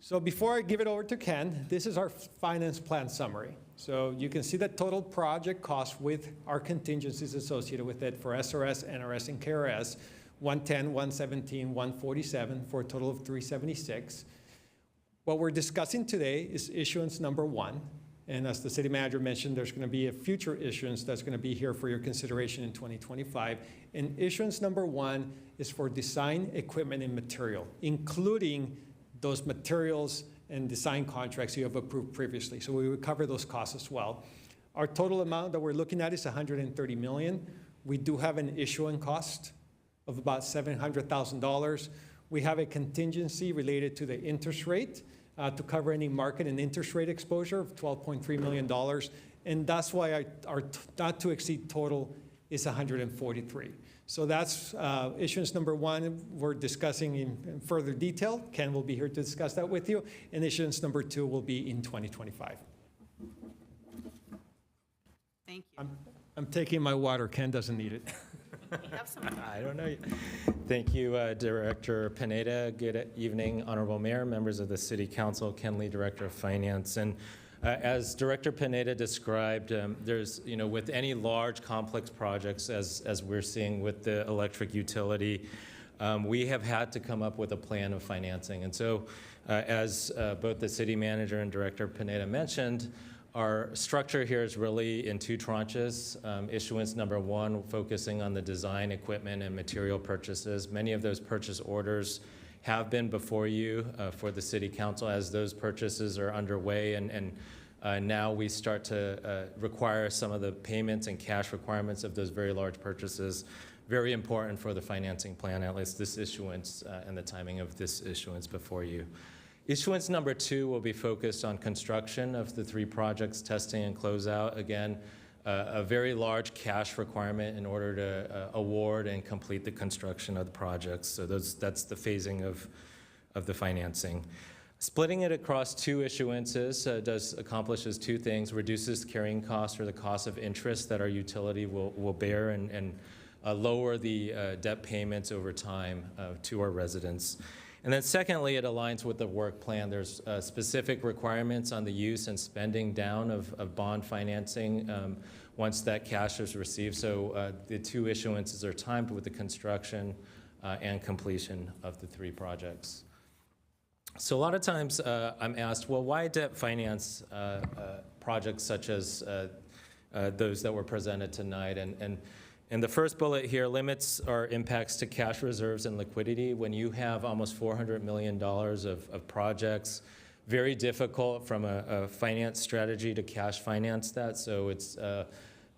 So before I give it over to Ken, this is our finance plan summary. So you can see the total project cost with our contingencies associated with it for SRS, NRS, and KRS, 110, 117, 147, for a total of 376. What we're discussing today is issuance number 1. And as the city manager mentioned, there's going to be a future issuance that's going to be here for your consideration in 2025. And issuance number 1 is for design, equipment, and material, including those materials and design contracts you have approved previously. So we would cover those costs as well. Our total amount that we're looking at is $130 million. We do have an issuing cost of about $700,000. We have a contingency related to the interest rate to cover any market and interest rate exposure of $12.3 million. And that's why our not to exceed total is $143. So that's issuance number 1 we're discussing in further detail. Ken will be here to discuss that with you. And issuance number 2 will be in 2025. Thank you. I'm taking my water. Ken doesn't need it. Have some. I don't know. Thank you, Director Pineda. Good evening, Honorable Mayor, members of the City Council, Ken Lee, Director of Finance. And as Director Pineda described, there's, with any large complex projects, as we're seeing with the electric utility, we have had to come up with a plan of financing. And so as both the city manager and Director Pineda mentioned, our structure here is really in 2 tranches. Issuance number 1, focusing on the design, equipment, and material purchases. Many of those purchase orders have been before you for the City Council as those purchases are underway, and now we start to require some of the payments and cash requirements of those very large purchases. Very important for the financing plan, at least this issuance and the timing of this issuance before you. Issuance number 2 will be focused on construction of the 3 projects, testing and closeout. Again, a very large cash requirement in order to award and complete the construction of the projects. So that's the phasing of the financing. Splitting it across 2 issuances accomplishes 2 things: reduces carrying costs or the cost of interest that our utility will bear, and lower the debt payments over time to our residents. And then secondly, it aligns with the work plan. There's specific requirements on the use and spending down of bond financing once that cash is received. So the two issuances are timed with the construction and completion of the three projects. So a lot of times I'm asked, well, why debt finance projects such as those that were presented tonight? And the first bullet here limits our impacts to cash reserves and liquidity. When you have almost $400 million of projects, very difficult from a finance strategy to cash finance that. So it's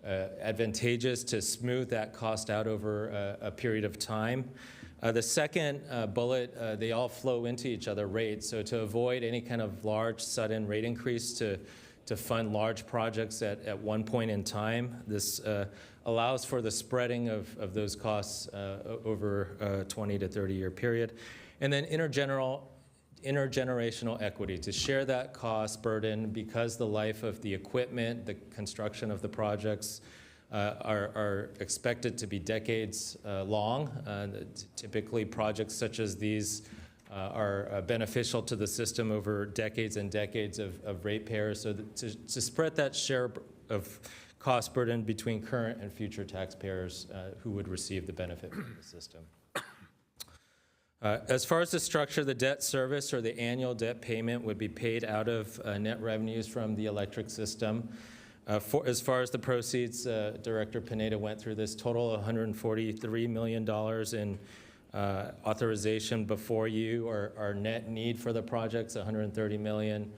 advantageous to smooth that cost out over a period of time. The second bullet, they all flow into each other, rates. So to avoid any kind of large sudden rate increase to fund large projects at one point in time, this allows for the spreading of those costs over a 20 to 30 year period. And then intergenerational equity, to share that cost burden because the life of the equipment, the construction of the projects are expected to be decades long. Typically projects such as these are beneficial to the system over decades and decades of ratepayers. So to spread that share of cost burden between current and future taxpayers who would receive the benefit from the system. As far as the structure, the debt service or the annual debt payment would be paid out of net revenues from the electric system. As far as the proceeds, Director Pineda went through this, total $143 million in authorization before you. Our net need for the project's $130 million,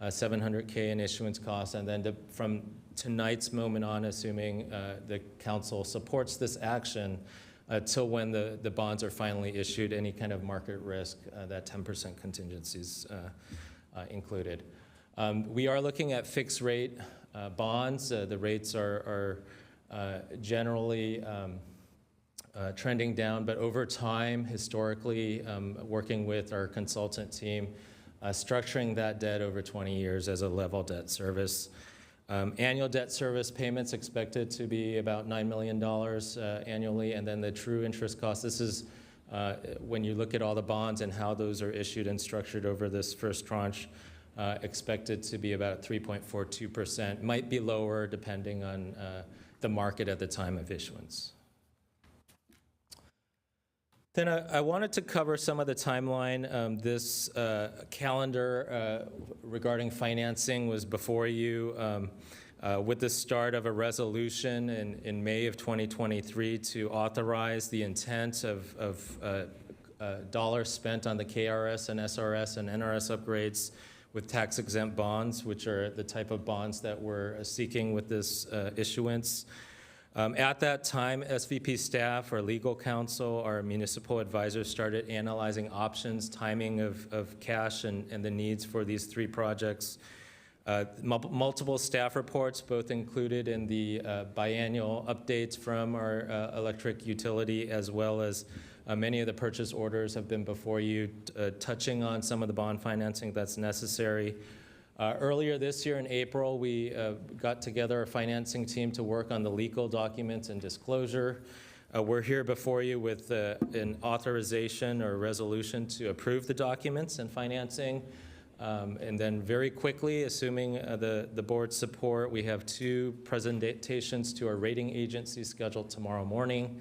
$700K in issuance costs, and then from tonight's moment on, assuming the council supports this action, till when the bonds are finally issued, any kind of market risk, that 10% contingency is included. We are looking at fixed rate bonds. The rates are generally trending down, but over time, historically, working with our consultant team, structuring that debt over 20 years as a level debt service. Annual debt service payments expected to be about $9 million annually, and then the true interest cost. This is when you look at all the bonds and how those are issued and structured over this first tranche, expected to be about 3.42%. Might be lower depending on the market at the time of issuance. Then I wanted to cover some of the timeline. This calendar regarding financing was before you with the start of a resolution in May of 2023 to authorize the intent of dollars spent on the KRS and SRS and NRS upgrades with tax-exempt bonds, which are the type of bonds that we're seeking with this issuance. At that time, SVP staff, our legal counsel, our municipal advisors started analyzing options, timing of cash and the needs for these three projects. Multiple staff reports, both included in the biannual updates from our electric utility, as well as many of the purchase orders have been before you, touching on some of the bond financing that's necessary. Earlier this year in April, we got together a financing team to work on the legal documents and disclosure. We're here before you with an authorization or resolution to approve the documents and financing. And then very quickly, assuming the board's support, we have two presentations to our rating agencies scheduled tomorrow morning.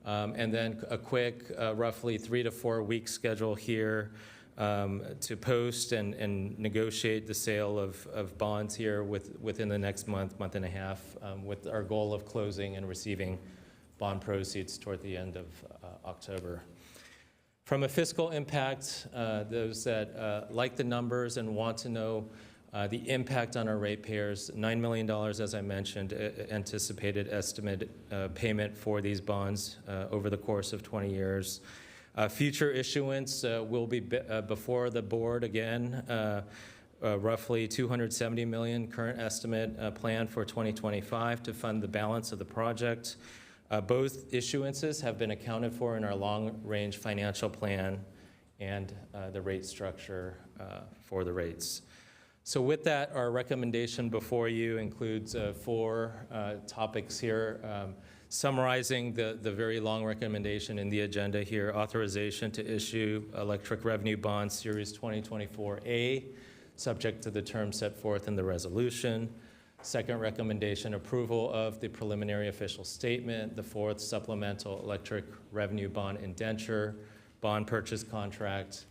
And then a quick, roughly 3 to 4 week schedule here to post and negotiate the sale of bonds here within the next month and a half, with our goal of closing and receiving bond proceeds toward the end of October. From a fiscal impact, those that like the numbers and want to know the impact on our ratepayers, $9 million, as I mentioned, anticipated estimate payment for these bonds over the course of 20 years. Future issuance will be before the board again, roughly $270 million current estimate plan for 2025 to fund the balance of the project. Both issuances have been accounted for in our long-range financial plan and the rate structure for the rates. So with that, our recommendation before you includes 4 topics here. Summarizing the very long recommendation in the agenda here, authorization to issue electric revenue bond series 2024A, subject to the terms set forth in the resolution. Second recommendation, approval of the preliminary official statement. The fourth, supplemental electric revenue bond indenture, bond purchase contract,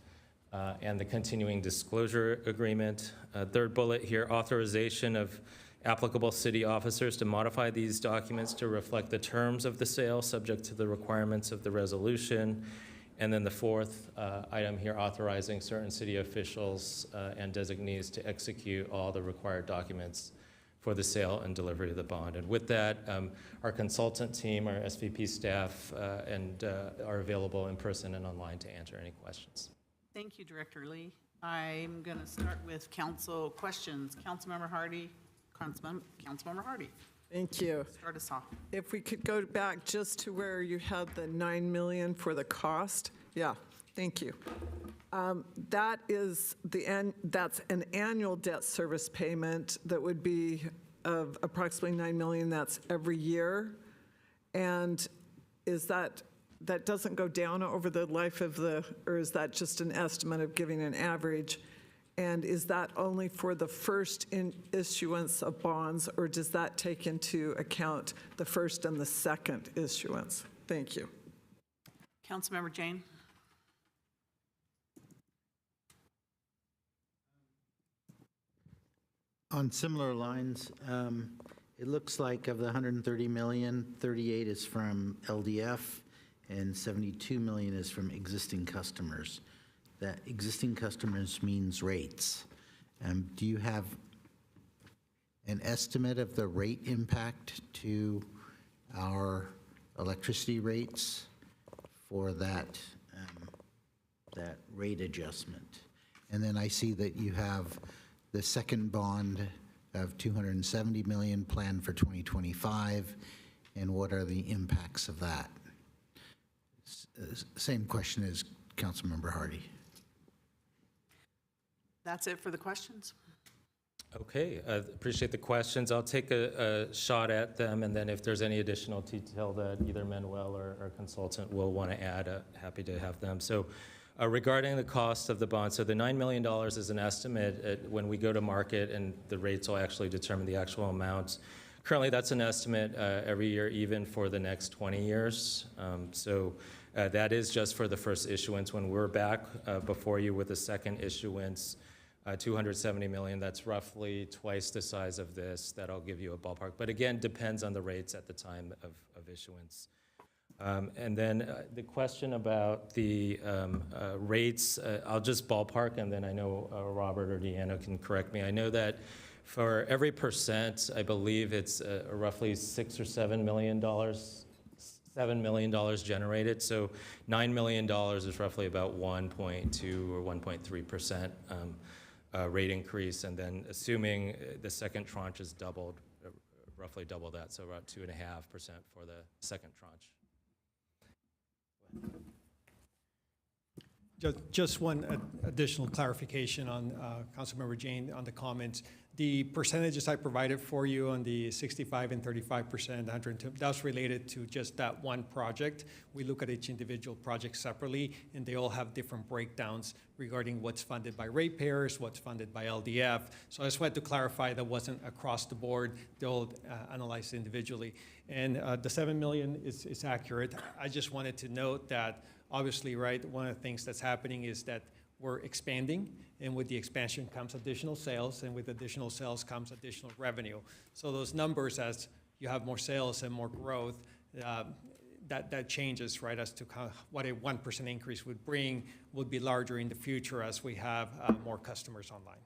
and the continuing disclosure agreement. Third bullet here, authorization of applicable city officers to modify these documents to reflect the terms of the sale, subject to the requirements of the resolution. And then the fourth item here, authorizing certain city officials and designees to execute all the required documents for the sale and delivery of the bond. And with that, our consultant team, our SVP staff, are available in person and online to answer any questions. Thank you, Director Lee. I'm going to start with council questions. Councilmember Hardy. Councilmember Hardy. Thank you. Start us off. If we could go back just to where you had the 9 million for the cost. Yeah, thank you. That's an annual debt service payment that would be of approximately 9 million. That's every year. And is that doesn't go down over the life of or is that just an estimate of giving an average? And is that only for the first issuance of bonds, or does that take into account the first and the second issuance? Thank you. Councilmember Jane. On similar lines, it looks like of the 130 million, 38 is from LDF and 72 million is from existing customers. That existing customers means rates. Do you have an estimate of the rate impact to our electricity rates for that rate adjustment? And then I see that you have the second bond of 270 million planned for 2025, and what are the impacts of that? Same question as Councilmember Hardy. That's it for the questions. Okay, I appreciate the questions. I'll take a shot at them, and then if there's any additional detail that either Manuel or our consultant will want to add, happy to have them. So regarding the cost of the bond, so the $9 million is an estimate when we go to market, and the rates will actually determine the actual amount. Currently, that's an estimate every year, even for the next 20 years. That is just for the first issuance. When we're back before you with the second issuance, 270 million, that's roughly twice the size of this. That'll give you a ballpark. But again, depends on the rates at the time of issuance. And then the question about the rates, I'll just ballpark, and then I know Robert or Deanna can correct me. I know that for every percent, I believe it's roughly $6 or $7 million, $7 million generated. So $9 million is roughly about 1.2 or 1.3% rate increase. And then assuming the second tranche is doubled, roughly double that, so about 2.5% for the second tranche. Just one additional clarification on Councilmember Jane on the comments. The percentages I provided for you on the 65 and 35%, 102, that's related to just that one project. We look at each individual project separately, and they all have different breakdowns regarding what's funded by ratepayers, what's funded by LDF. So I just wanted to clarify that wasn't across the board. They'll analyze individually. And the 7 million is accurate. I just wanted to note that obviously, right, one of the things that's happening is that we're expanding, and with the expansion comes additional sales, and with additional sales comes additional revenue. So those numbers, as you have more sales and more growth, that changes, right, as to what a 1% increase would bring would be larger in the future as we have more customers online.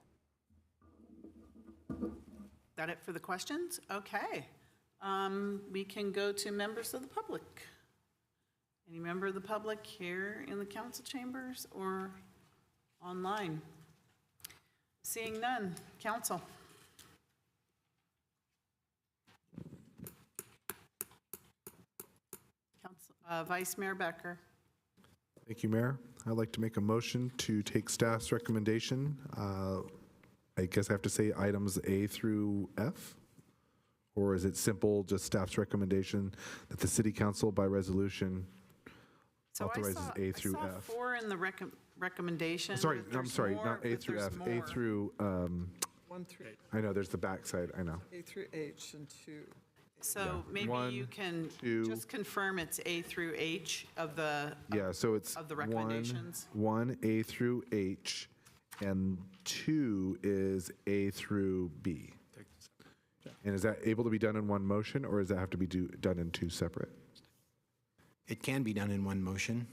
That it for the questions? Okay. We can go to members of the public. Any member of the public here in the council chambers or online? Seeing none. Council. Vice Mayor Becker. Thank you, Mayor. I'd like to make a motion to take staff's recommendation. I guess I have to say items A through F, Or is it simple, just staff's recommendation that the city council by resolution So authorizes A through I saw F? 4 in the recommendation. Sorry, but I'm there's sorry, more- not A but through there's F, A more. through, 1 through, I know, there's the backside, I know. A through H and 2. So Yeah. maybe 1, you can 2. just confirm it's A through H of the, Yeah, so it's of the recommendations. 1 A through H, and 2 is A through B. And is that able to be done in one motion, or does that have to be done in two separate? It can be done in one motion.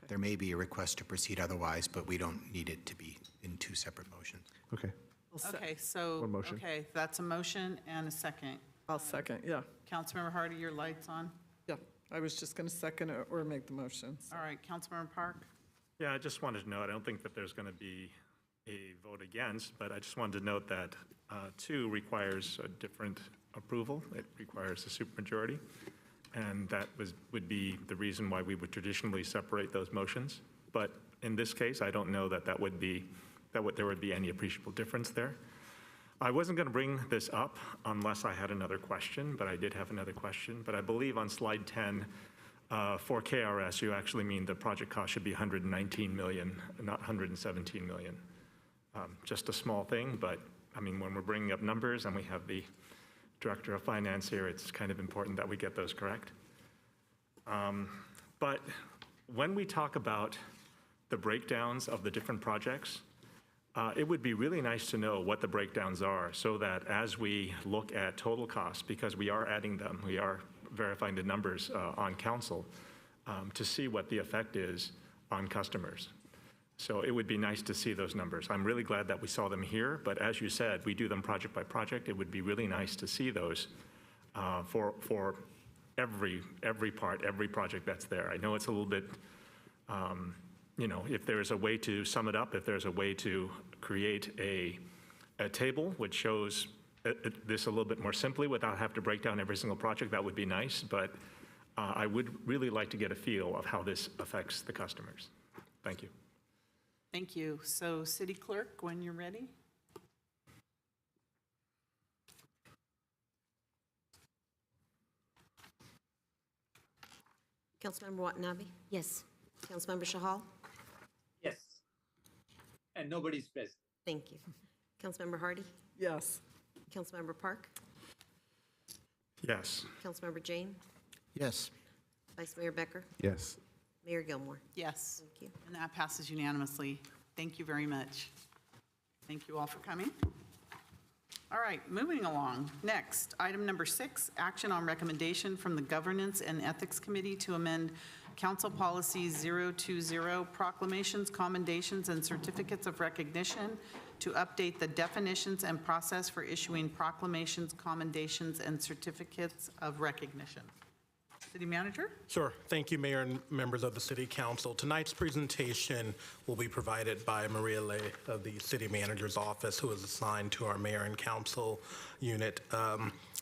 There may be a request to proceed otherwise, but we don't need it to be in two separate motions. Okay. Okay, so, One motion. okay, that's a motion and a second. I'll second, yeah. Councilmember Hardy, your light's on. Yeah, I was just going to second it or make the motion. so. All right, Councilmember Park? Yeah, I just wanted to note, I don't think that there's going to be a vote against, but I just wanted to note that 2 requires a different approval. It requires a supermajority, and that would be the reason why we would traditionally separate those motions. But in this case, I don't know that there would be any appreciable difference there. I wasn't going to bring this up unless I had another question, but I did have another question. But I believe on slide 10, for KRS, you actually mean the project cost should be $119 million, not $117 million. Just a small thing, but I mean, when we're bringing up numbers and we have the Director of Finance here, it's kind of important that we get those correct. But when we talk about the breakdowns of the different projects, it would be really nice to know what the breakdowns are so that as we look at total costs, because we are adding them, we are verifying the numbers on council to see what the effect is on customers. So it would be nice to see those numbers. I'm really glad that we saw them here, but as you said, we do them project by project. It would be really nice to see those for every part, every project that's there. I know it's a little bit, if there's a way to sum it up, if there's a way to create a table which shows this a little bit more simply without having to break down every single project, that would be nice. But I would really like to get a feel of how this affects the customers. Thank you. Thank you. So City Clerk, when you're ready. Councilmember Watanabe? Yes. Councilmember Shahal? Yes. And nobody's present. Thank you. Councilmember Hardy? Yes. Councilmember Park? Yes. Councilmember Jane? Yes. Vice Mayor Becker? Yes. Mayor Gilmore? Yes. Thank you. And that passes unanimously. Thank you very much. Thank you all for coming. All right, moving along. Next, item number 6, action on recommendation from the Governance and Ethics Committee to amend Council Policy 020, proclamations, commendations, and certificates of recognition to update the definitions and process for issuing proclamations, commendations, and certificates of recognition. City Manager? Sure. Thank you, Mayor and members of the City Council. Tonight's presentation will be provided by Maria Lay of the City Manager's Office, who is assigned to our Mayor and Council unit.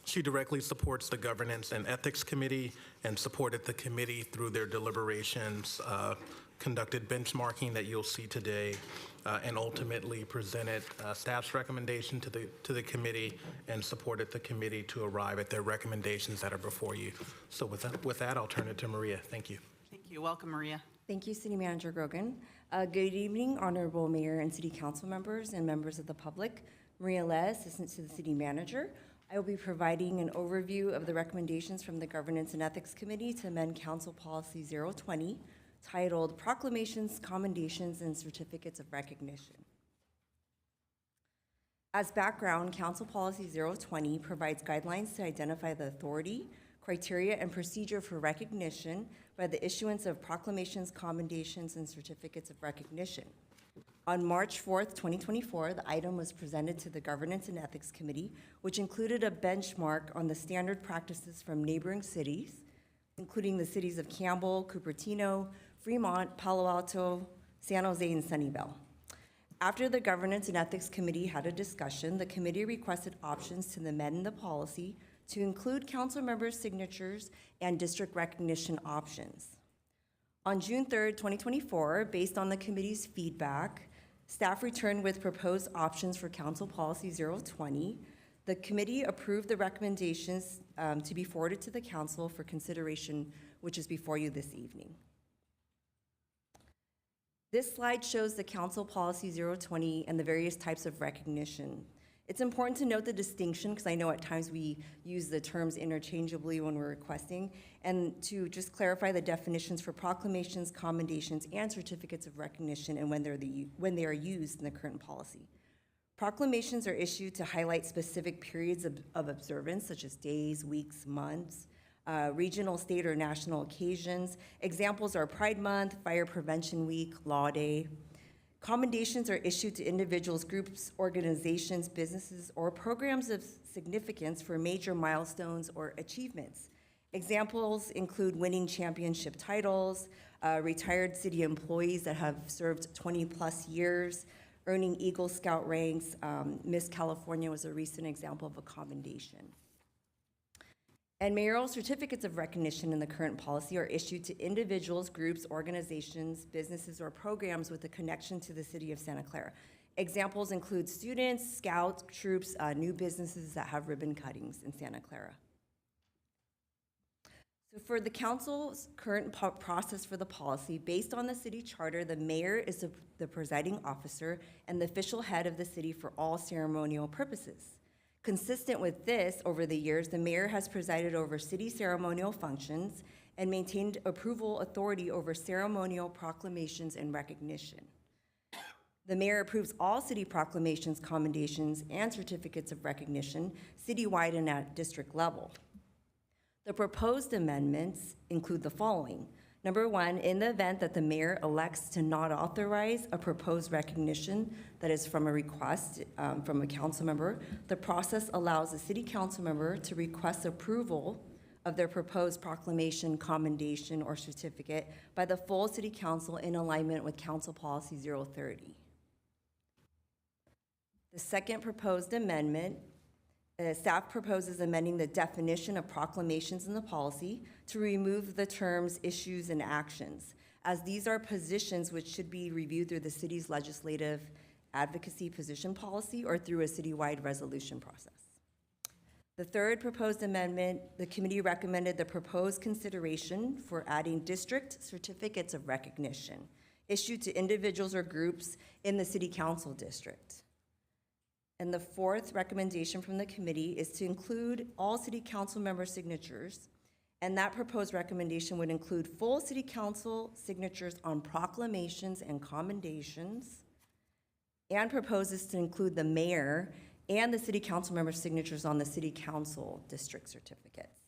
She directly supports the Governance and Ethics Committee and supported the committee through their deliberations, conducted benchmarking that you'll see today, and ultimately presented staff's recommendation to the committee and supported the committee to arrive at their recommendations that are before you. So with that, I'll turn it to Maria. Thank you. Thank you. Welcome, Maria. Thank you, City Manager Grogan. Good evening, Honorable Mayor and City Council members and members of the public. Maria Le, Assistant to the City Manager. I will be providing an overview of the recommendations from the Governance and Ethics Committee to amend Council Policy 020, titled Proclamations, Commendations, and Certificates of Recognition. As background, Council Policy 020 provides guidelines to identify the authority, criteria, and procedure for recognition by the issuance of proclamations, commendations, and certificates of recognition. On March 4th, 2024, the item was presented to the Governance and Ethics Committee, which included a benchmark on the standard practices from neighboring cities, including the cities of Campbell, Cupertino, Fremont, Palo Alto, San Jose, and Sunnyvale. After the Governance and Ethics Committee had a discussion, the committee requested options to amend the policy to include council members' signatures and district recognition options. On June 3rd, 2024, based on the committee's feedback, staff returned with proposed options for Council Policy 020. The committee approved the recommendations to be forwarded to the council for consideration, which is before you this evening. This slide shows the Council Policy 020 and the various types of recognition. It's important to note the distinction, because I know at times we use the terms interchangeably when we're requesting, and to just clarify the definitions for proclamations, commendations, and certificates of recognition and when they are used in the current policy. Proclamations are issued to highlight specific periods of observance, such as days, weeks, months, regional, state, or national occasions. Examples are Pride Month, Fire Prevention Week, Law Day. Commendations are issued to individuals, groups, organizations, businesses, or programs of significance for major milestones or achievements. Examples include winning championship titles, retired city employees that have served 20+ years, earning Eagle Scout ranks. Miss California was a recent example of a commendation. And mayoral certificates of recognition in the current policy are issued to individuals, groups, organizations, businesses, or programs with a connection to the city of Santa Clara. Examples include students, scouts, troops, new businesses that have ribbon cuttings in Santa Clara. So for the council's current process for the policy, based on the city charter, the mayor is the presiding officer and the official head of the city for all ceremonial purposes. Consistent with this, over the years, the mayor has presided over city ceremonial functions and maintained approval authority over ceremonial proclamations and recognition. The mayor approves all city proclamations, commendations, and certificates of recognition citywide and at district level. The proposed amendments include the following. Number one, in the event that the mayor elects to not authorize a proposed recognition that is from a request from a council member, the process allows a city council member to request approval of their proposed proclamation, commendation, or certificate by the full city council in alignment with Council Policy 030. The second proposed amendment, staff proposes amending the definition of proclamations in the policy to remove the terms issues and actions, as these are positions which should be reviewed through the city's legislative advocacy position policy or through a citywide resolution process. The third proposed amendment, the committee recommended the proposed consideration for adding district certificates of recognition issued to individuals or groups in the city council district. And the fourth recommendation from the committee is to include all city council member signatures, and that proposed recommendation would include full city council signatures on proclamations and commendations, and proposes to include the mayor and the city council member signatures on the city council district certificates.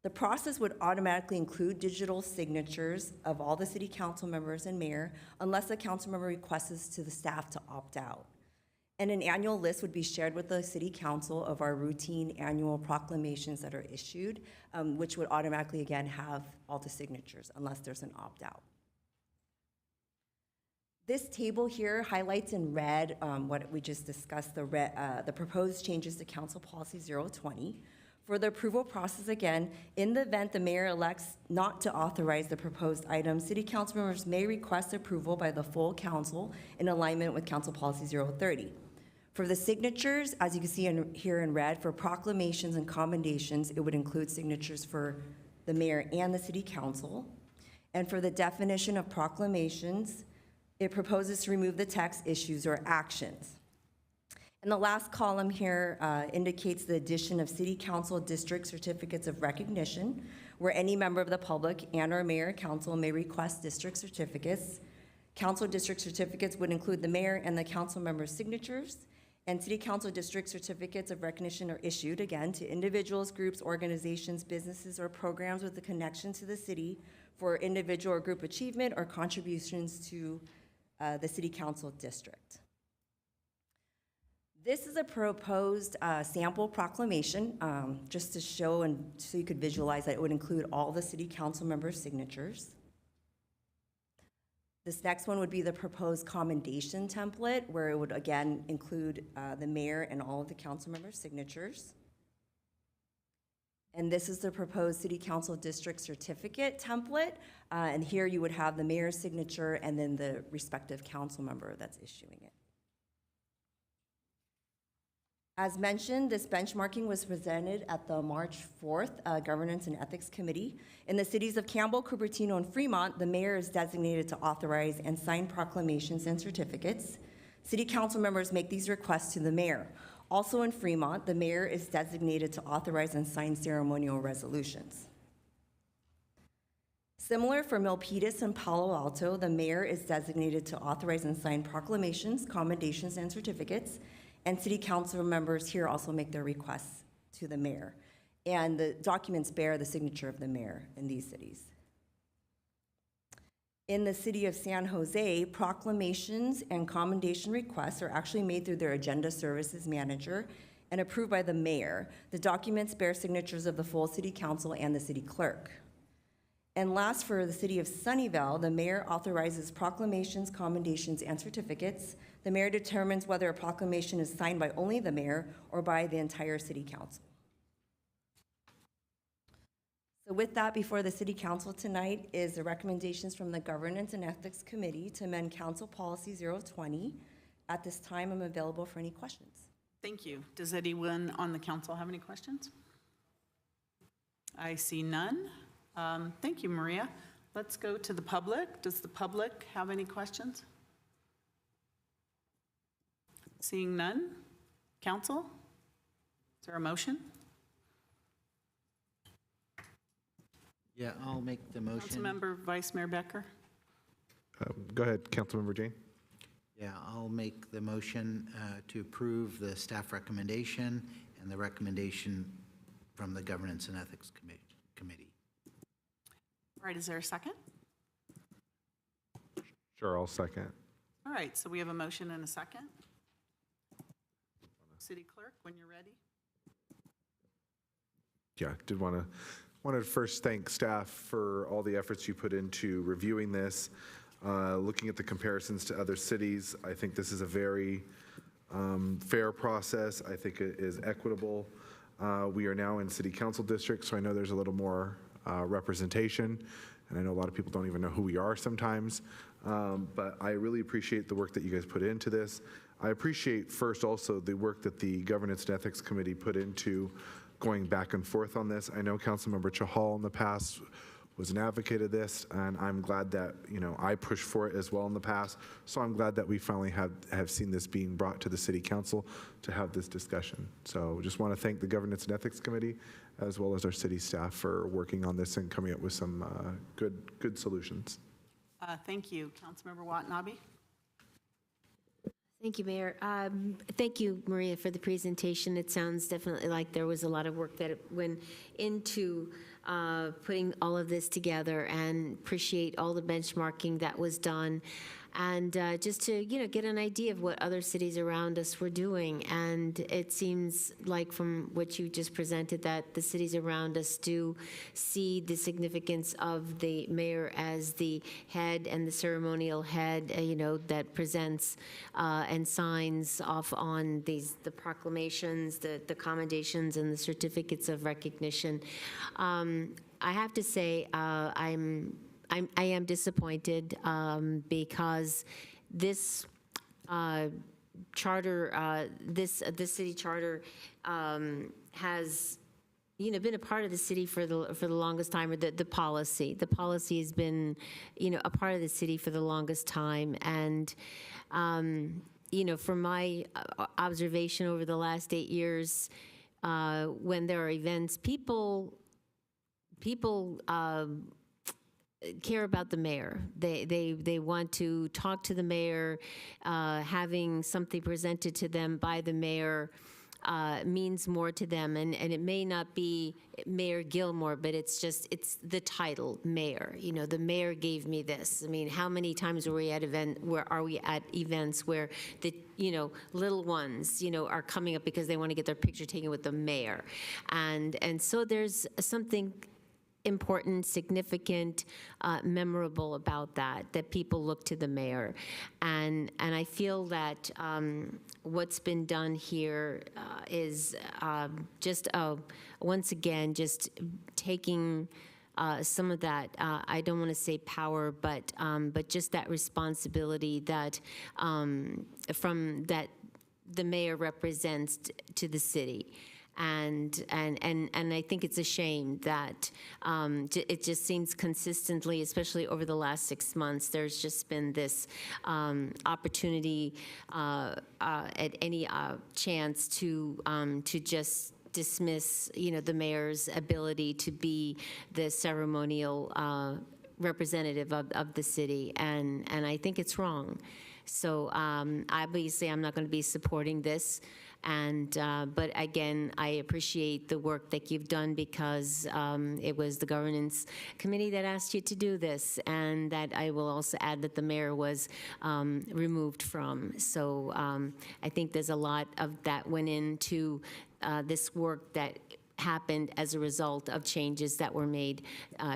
The process would automatically include digital signatures of all the city council members and mayor unless the council member requests to the staff to opt out. And an annual list would be shared with the city council of our routine annual proclamations that are issued, which would automatically, again, have all the signatures unless there's an opt-out. This table here highlights in red what we just discussed, the proposed changes to Council Policy 020. For the approval process, again, in the event the mayor elects not to authorize the proposed item, city council members may request approval by the full council in alignment with Council Policy 030. For the signatures, as you can see here in red, for proclamations and commendations, it would include signatures for the mayor and the city council. And for the definition of proclamations, it proposes to remove the text issues or actions. And the last column here indicates the addition of city council district certificates of recognition, where any member of the public and or mayor council may request district certificates. Council district certificates would include the mayor and the council member's signatures, and city council district certificates of recognition are issued, again, to individuals, groups, organizations, businesses, or programs with a connection to the city for individual or group achievement or contributions to the city council district. This is a proposed sample proclamation, just to show and so you could visualize that it would include all the city council members' signatures. This next one would be the proposed commendation template, where it would again include the mayor and all of the council members' signatures. And this is the proposed city council district certificate template. And here you would have the mayor's signature and then the respective council member that's issuing it. As mentioned, this benchmarking was presented at the March 4th Governance and Ethics Committee. In the cities of Campbell, Cupertino, and Fremont, the mayor is designated to authorize and sign proclamations and certificates. City council members make these requests to the mayor. Also in Fremont, the mayor is designated to authorize and sign ceremonial resolutions. Similar for Milpitas and Palo Alto, the mayor is designated to authorize and sign proclamations, commendations, and certificates. And city council members here also make their requests to the mayor. And the documents bear the signature of the mayor in these cities. In the city of San Jose, proclamations and commendation requests are actually made through their agenda services manager and approved by the mayor. The documents bear signatures of the full city council and the city clerk. And last, for the city of Sunnyvale, the mayor authorizes proclamations, commendations, and certificates. The mayor determines whether a proclamation is signed by only the mayor or by the entire city council. So with that, before the city council tonight is the recommendations from the Governance and Ethics Committee to amend Council Policy 020. At this time, I'm available for any questions. Thank you. Does anyone on the council have any questions? I see none. Thank you, Maria. Let's go to the public. Does the public have any questions? Seeing none. Council? Is there a motion? Yeah, I'll make the motion. Councilmember Vice Mayor Becker? Go ahead, Councilmember Jane. Yeah, I'll make the motion to approve the staff recommendation and the recommendation from the Governance and Ethics Committee. All right, is there a second? Sure, I'll second. All right, so we have a motion and a second. City Clerk, when you're ready. Yeah, did want to first thank staff for all the efforts you put into reviewing this, looking at the comparisons to other cities. I think this is a very fair process. I think it is equitable. We are now in city council districts, so I know there's a little more representation, and I know a lot of people don't even know who we are sometimes, but I really appreciate the work that you guys put into this. I appreciate first also the work that the Governance and Ethics Committee put into going back and forth on this. I know Councilmember Chahal in the past was an advocate of this, and I'm glad that, I pushed for it as well in the past. So I'm glad that we finally have seen this being brought to the City Council to have this discussion. So just want to thank the Governance and Ethics Committee as well as our city staff for working on this and coming up with some good solutions. Thank you. Councilmember Watanabe? Thank you, Mayor. Thank you, Maria, for the presentation. It sounds definitely like there was a lot of work that went into putting all of this together, and appreciate all the benchmarking that was done. And just to, get an idea of what other cities around us were doing. And it seems like from what you just presented that the cities around us do see the significance of the mayor as the head and the ceremonial head, that presents and signs off on the proclamations, the commendations, and the certificates of recognition. I have to say, I am disappointed because this charter, this city charter has, been a part of the city for the longest time, or the policy. The policy has been, a part of the city for the longest time, and from my observation over the last 8 years, when there are events, people care about the mayor. They want to talk to the mayor. Having something presented to them by the mayor means more to them, and it may not be Mayor Gilmore, but it's the title mayor. The mayor gave me this. I mean, how many times are we at events where the little ones are coming up because they want to get their picture taken with the mayor, and so there's something important, significant, memorable about that people look to the mayor. And I feel that what's been done here is just, once again, just taking some of that, I don't want to say power, but just that responsibility that the mayor represents to the city. And I think it's a shame that it just seems consistently, especially over the last 6 months, there's just been this opportunity at any chance to just dismiss, the mayor's ability to be the ceremonial representative of the city, and I think it's wrong. So obviously, I'm not going to be supporting this. But again, I appreciate the work that you've done, because it was the governance committee that asked you to do this, and that I will also add that the mayor was removed from. So I think there's a lot of that went into this work that happened as a result of changes that were made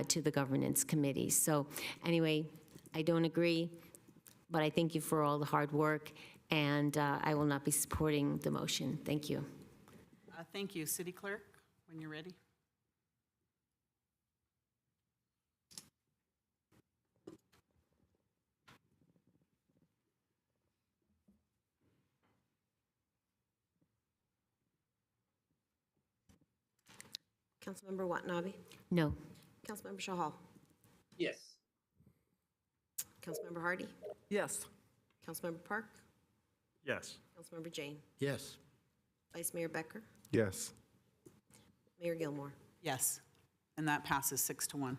to the governance committee. So anyway, I don't agree, but I thank you for all the hard work. And I will not be supporting the motion. Thank you. Thank you. City Clerk, when you're ready. Councilmember Watanabe? No. Councilmember Shahal? Yes. Councilmember Hardy? Yes. Councilmember Park? Yes. Councilmember Jane? Yes. Vice Mayor Becker? Yes. Mayor Gilmore? Yes. And that passes 6-1.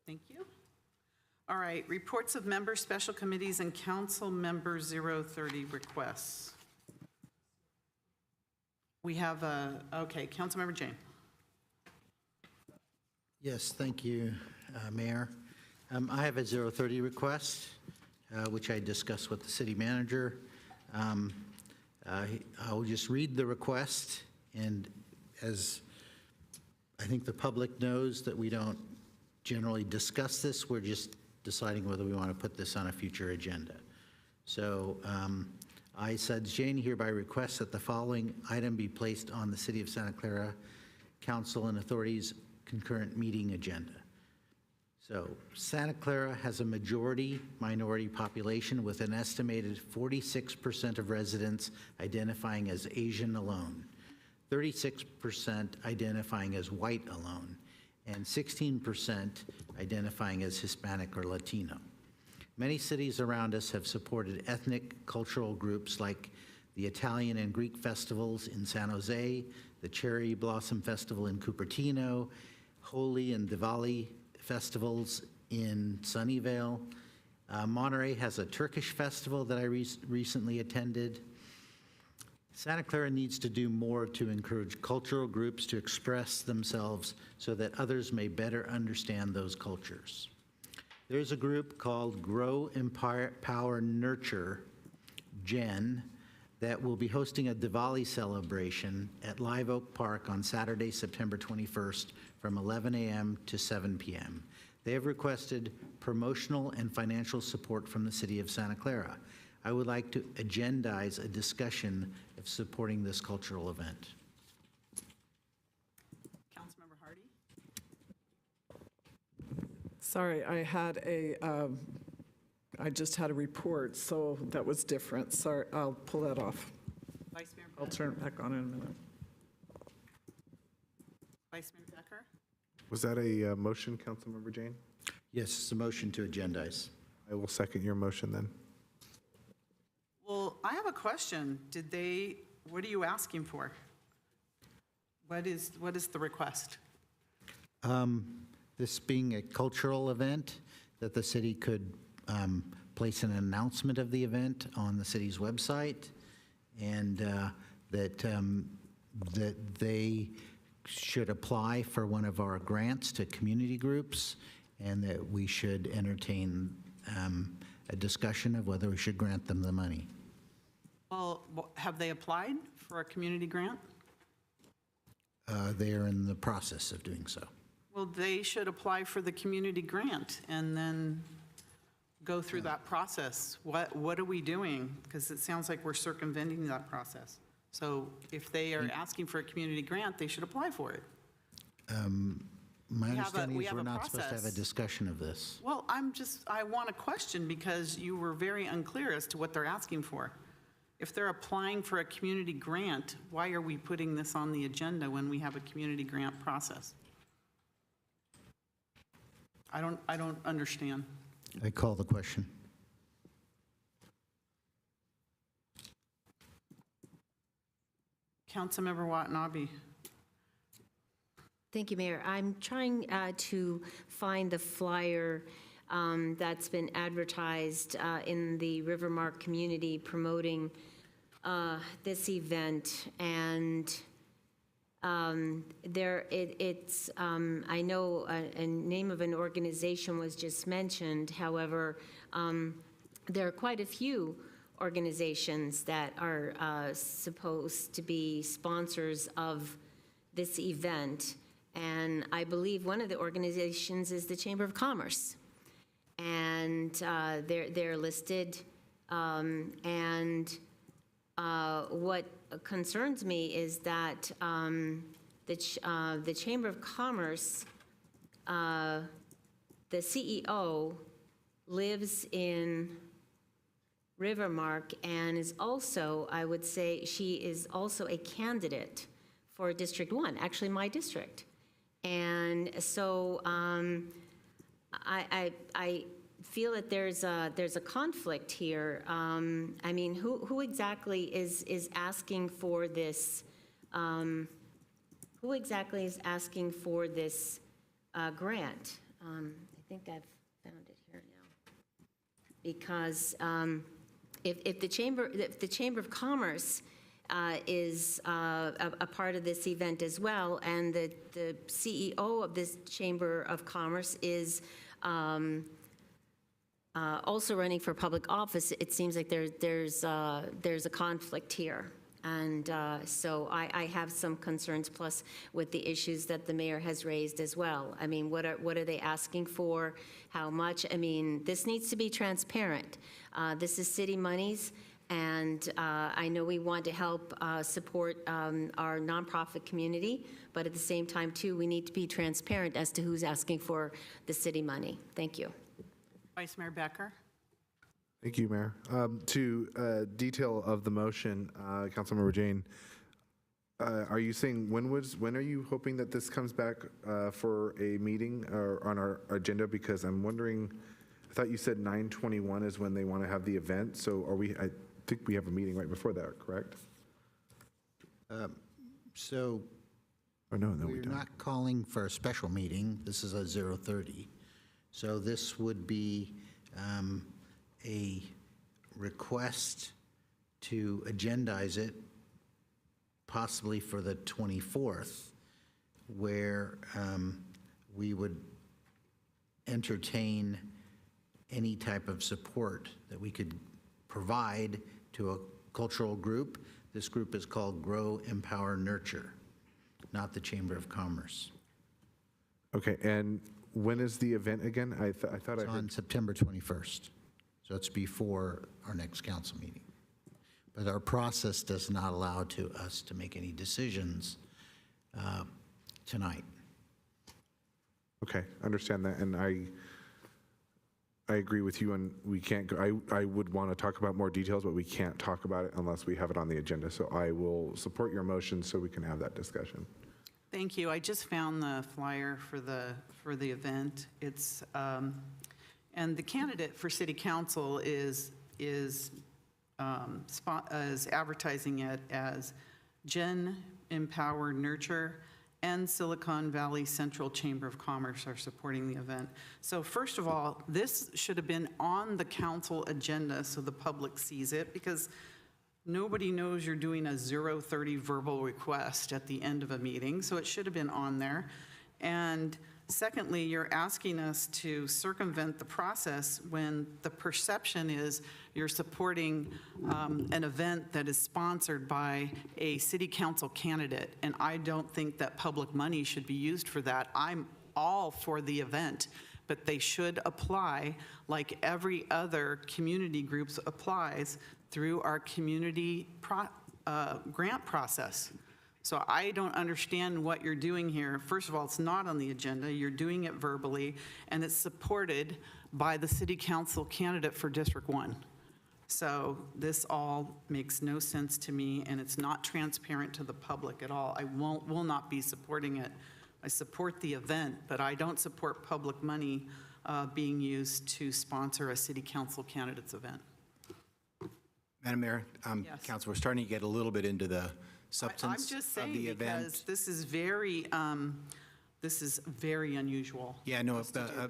Thank you. All right, reports of members, special committees, and council member 030 requests. We have okay, Councilmember Jane. Yes, thank you, Mayor. I have a 030 request, which I discussed with the city manager. I'll just read the request, and as I think the public knows that we don't generally discuss this, we're just deciding whether we want to put this on a future agenda. So I said, Jane hereby requests that the following item be placed on the City of Santa Clara Council and Authorities concurrent meeting agenda. So Santa Clara has a majority-minority population with an estimated 46% of residents identifying as Asian alone, 36% identifying as white alone, and 16% identifying as Hispanic or Latino. Many cities around us have supported ethnic cultural groups like the Italian and Greek festivals in San Jose, the Cherry Blossom Festival in Cupertino, Holi and Diwali festivals in Sunnyvale. Monterey has a Turkish festival that I recently attended. Santa Clara needs to do more to encourage cultural groups to express themselves so that others may better understand those cultures. There's a group called Grow, Empower, Nurture, GEN, that will be hosting a Diwali celebration at Live Oak Park on Saturday, September 21st from 11 a.m. to 7 p.m. They have requested promotional and financial support from the City of Santa Clara. I would like to agendize a discussion of supporting this cultural event. Councilmember Hardy. Sorry, I just had a report, so that was different. Sorry, I'll pull that off. Vice Mayor I'll turn it back on in a minute. Vice Mayor Becker. Was that a motion, Councilmember Jane? Yes, it's a motion to agendize. I will second your motion then. Well, I have a question. What are you asking for? What is the request? This being a cultural event, that the city could place an announcement of the event on the city's website, and that they should apply for one of our grants to community groups, and that we should entertain a discussion of whether we should grant them the money. Well, have they applied for a community grant? They are in the process of doing so. Well, they should apply for the community grant and then go through that process. What are we doing? Because it sounds like we're circumventing that process. So if they are asking for a community grant, they should apply for it. My understanding we is have we're a not supposed to have a process. discussion of this. Well, I want a question because you were very unclear as to what they're asking for. If they're applying for a community grant, why are we putting this on the agenda when we have a community grant process? I don't understand. I call the question. Councilmember Watanabe. Thank you, Mayor. I'm trying to find the flyer that's been advertised in the Rivermark community promoting this event, and I know a name of an organization was just mentioned. However, there are quite a few organizations that are supposed to be sponsors of this event. And I believe one of the organizations is the Chamber of Commerce. And they're listed. What concerns me is that the Chamber of Commerce, the CEO lives in Rivermark and is also, I would say, she is also a candidate for District 1, actually my district. And so I feel that there's a conflict here. I mean, who exactly is asking for this? Who exactly is asking for this grant? I think I've found it here now. Because if the Chamber of Commerce is a part of this event as well, and the CEO of this Chamber of Commerce is also running for public office, it seems like there's a conflict here. And so I have some concerns, plus with the issues that the mayor has raised as well. I mean, what are they asking for? How much? I mean, this needs to be transparent. This is city monies, and I know we want to help support our nonprofit community, but at the same time, too, we need to be transparent as to who's asking for the city money. Thank you. Vice Mayor Becker. Thank you, Mayor. To detail of the motion, Councilmember Jane, are you saying when are you hoping that this comes back for a meeting or on our agenda? Because I'm wondering, I thought you said 9/21 is when they want to have the event. So are we? I think we have a meeting right before that, correct? So or no, we we're don't. not calling for a special meeting. This is a 0:30. So this would be a request to agendize it possibly for the 24th, where we would entertain any type of support that we could provide to a cultural group. This group is called Grow, Empower, Nurture, not the Chamber of Commerce. Okay, and when is the event again? I thought It's I heard on September 21st, so it's before our next council meeting. But our process does not allow us to make any decisions tonight. Okay, understand that, and I agree with you, and we can't go, I would want to talk about more details, but we can't talk about it unless we have it on the agenda. So I will support your motion so we can have that discussion. Thank you. I just found the flyer for the event. It's and the candidate for city council is advertising it as Gen Empower Nurture, and Silicon Valley Central Chamber of Commerce are supporting the event. So first of all, this should have been on the council agenda so the public sees it, because nobody knows you're doing a 0:30 verbal request at the end of a meeting, so it should have been on there. And secondly, you're asking us to circumvent the process when the perception is you're supporting an event that is sponsored by a city council candidate, and I don't think that public money should be used for that. I'm all for the event, but they should apply like every other community groups applies through our community grant process. So I don't understand what you're doing here. First of all, it's not on the agenda. You're doing it verbally, and it's supported by the city council candidate for District 1. So this all makes no sense to me, and it's not transparent to the public at all. I will not be supporting it. I support the event, but I don't support public money being used to sponsor a city council candidates event. Madam Mayor, Yes. Council, we're starting to get a little bit into the I'm substance just of saying, the event. because this is very unusual. Yeah, no,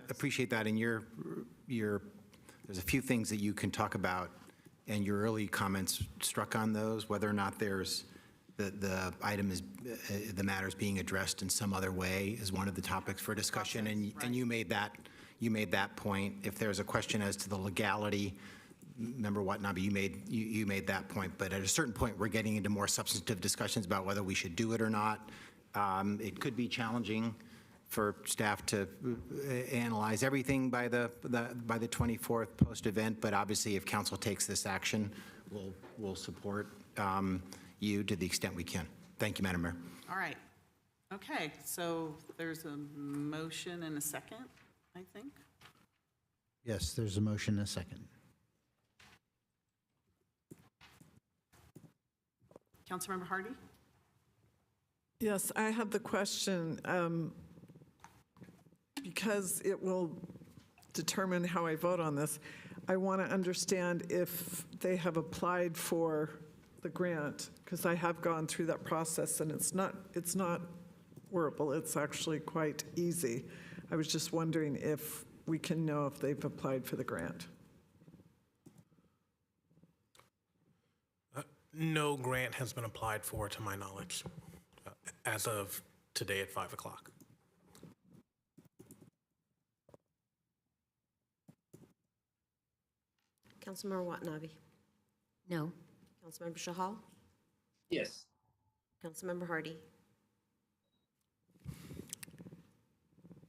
appreciate that. And there's a few things that you can talk about, and your early comments struck on those, whether or not there's the item is, the matter's being addressed in some other way is one of the topics for discussion. And you made that point. If there's a question as to the legality, Member Watanabe, you made that point. But at a certain point, we're getting into more substantive discussions about whether we should do it or not. It could be challenging for staff to analyze everything by the 24th post-event, but obviously if council takes this action, we'll support you to the extent we can. Thank you, Madam Mayor. All right. Okay, so there's a motion and a second, I think. Yes, there's a motion and a second. Councilmember Hardy? Yes, I have the question, because it will determine how I vote on this. I want to understand if they have applied for the grant, because I have gone through that process, and it's not horrible. It's actually quite easy. I was just wondering if we can know if they've applied for the grant. No grant has been applied for, to my knowledge, as of today at 5 o'clock. Councilmember Watanabe. No. Councilmember Shahal. Yes. Councilmember Hardy.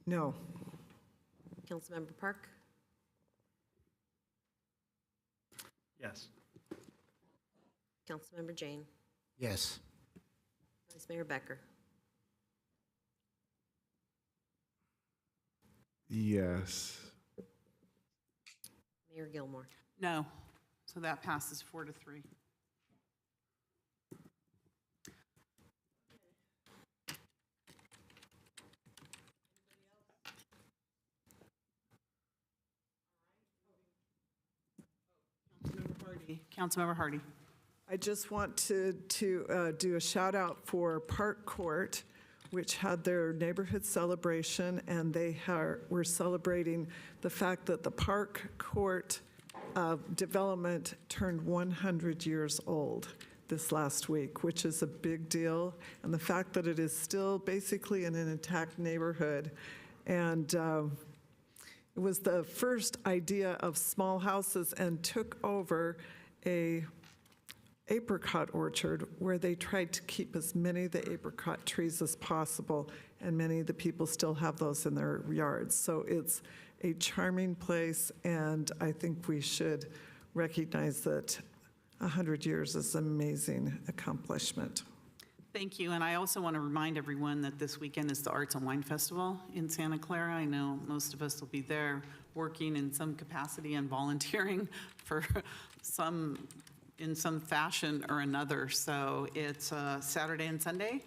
No. Councilmember Park. Yes. Councilmember Jane. Yes. Vice Mayor Becker. Yes. Mayor Gilmore. No. So that passes 4-3. Councilmember Hardy. I just want to do a shout out for Park Court, which had their neighborhood celebration, and they were celebrating the fact that the Park Court development turned 100 years old this last week, which is a big deal. And the fact that it is still basically in an intact neighborhood. And it was the first idea of small houses and took over a apricot orchard where they tried to keep as many of the apricot trees as possible, and many of the people still have those in their yards. So it's a charming place, and I think we should recognize that 100 years is an amazing accomplishment. Thank you, and I also want to remind everyone that this weekend is the Arts and Wine Festival in Santa Clara. I know most of us will be there working in some capacity and volunteering for in some fashion or another. So it's Saturday and Sunday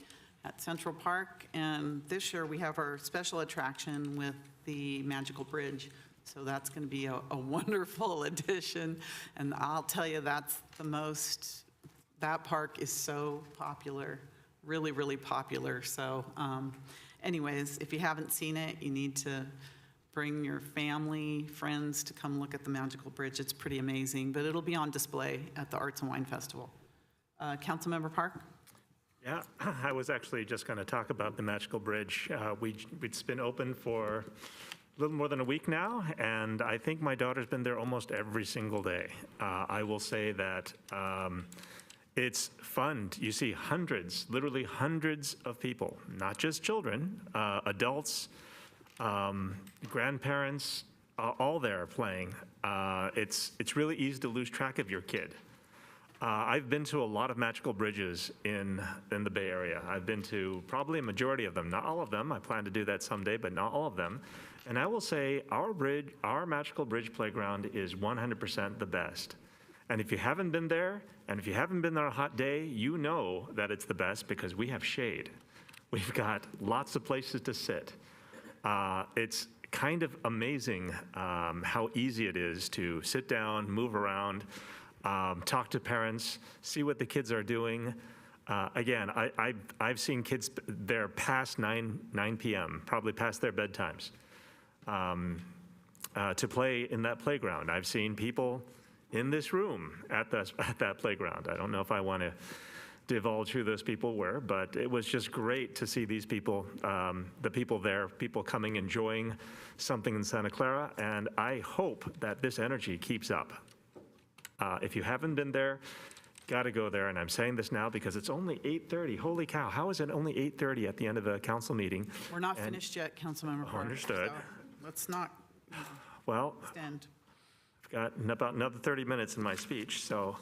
at Central Park, and this year we have our special attraction with the Magical Bridge. So that's going to be a wonderful addition, and I'll tell you, that park is so popular, really, really popular. So anyways, if you haven't seen it, you need to bring your family, friends to come look at the Magical Bridge. It's pretty amazing, but it'll be on display at the Arts and Wine Festival. Councilmember Park? Yeah, I was actually just going to talk about the Magical Bridge. It's been open for a little more than a week now, and I think my daughter's been there almost every single day. I will say that it's fun. You see hundreds, literally hundreds of people, not just children, adults, grandparents, all there playing. It's really easy to lose track of your kid. I've been to a lot of magical bridges in the Bay Area. I've been to probably a majority of them, not all of them. I plan to do that someday, but not all of them. And I will say our magical bridge playground is 100% the best. And if you haven't been there, and if you haven't been there on a hot day, you know that it's the best because we have shade. We've got lots of places to sit. It's kind of amazing how easy it is to sit down, move around, talk to parents, see what the kids are doing. Again, I've seen kids there past 9 p.m., probably past their bedtimes, to play in that playground. I've seen people in this room at that playground. I don't know if I want to divulge who those people were, but it was just great to see these people, the people there, people coming, enjoying something in Santa Clara, and I hope that this energy keeps up. If you haven't been there, got to go there, and I'm saying this now because it's only 8:30. Holy cow, how is it only 8:30 at the end of a council meeting? We're not finished yet, Councilmember Park. Understood. So let's not Well, extend. I've got about another 30 minutes in my speech, so,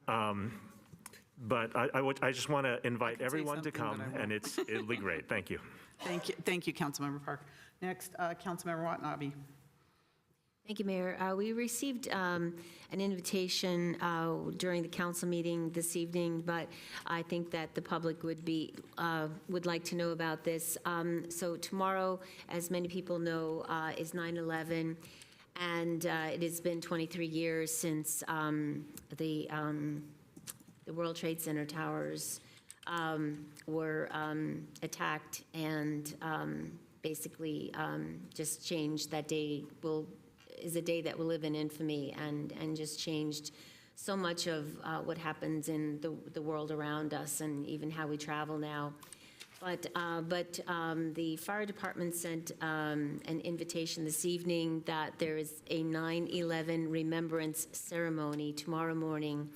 but I just want to invite everyone to come, and it'll be great. Thank you. Thank you, Councilmember Park. Next, Councilmember Watanabe. Thank you, Mayor. We received an invitation during the council meeting this evening, but I think that the public would like to know about this. So tomorrow, as many people know, is 9/11, and it has been 23 years since the World Trade Center towers were attacked, and basically just changed. That day is a day that will live in infamy, and just changed so much of what happens in the world around us, and even how we travel now. But the fire department sent an invitation this evening that there is a 9/11 remembrance ceremony tomorrow morning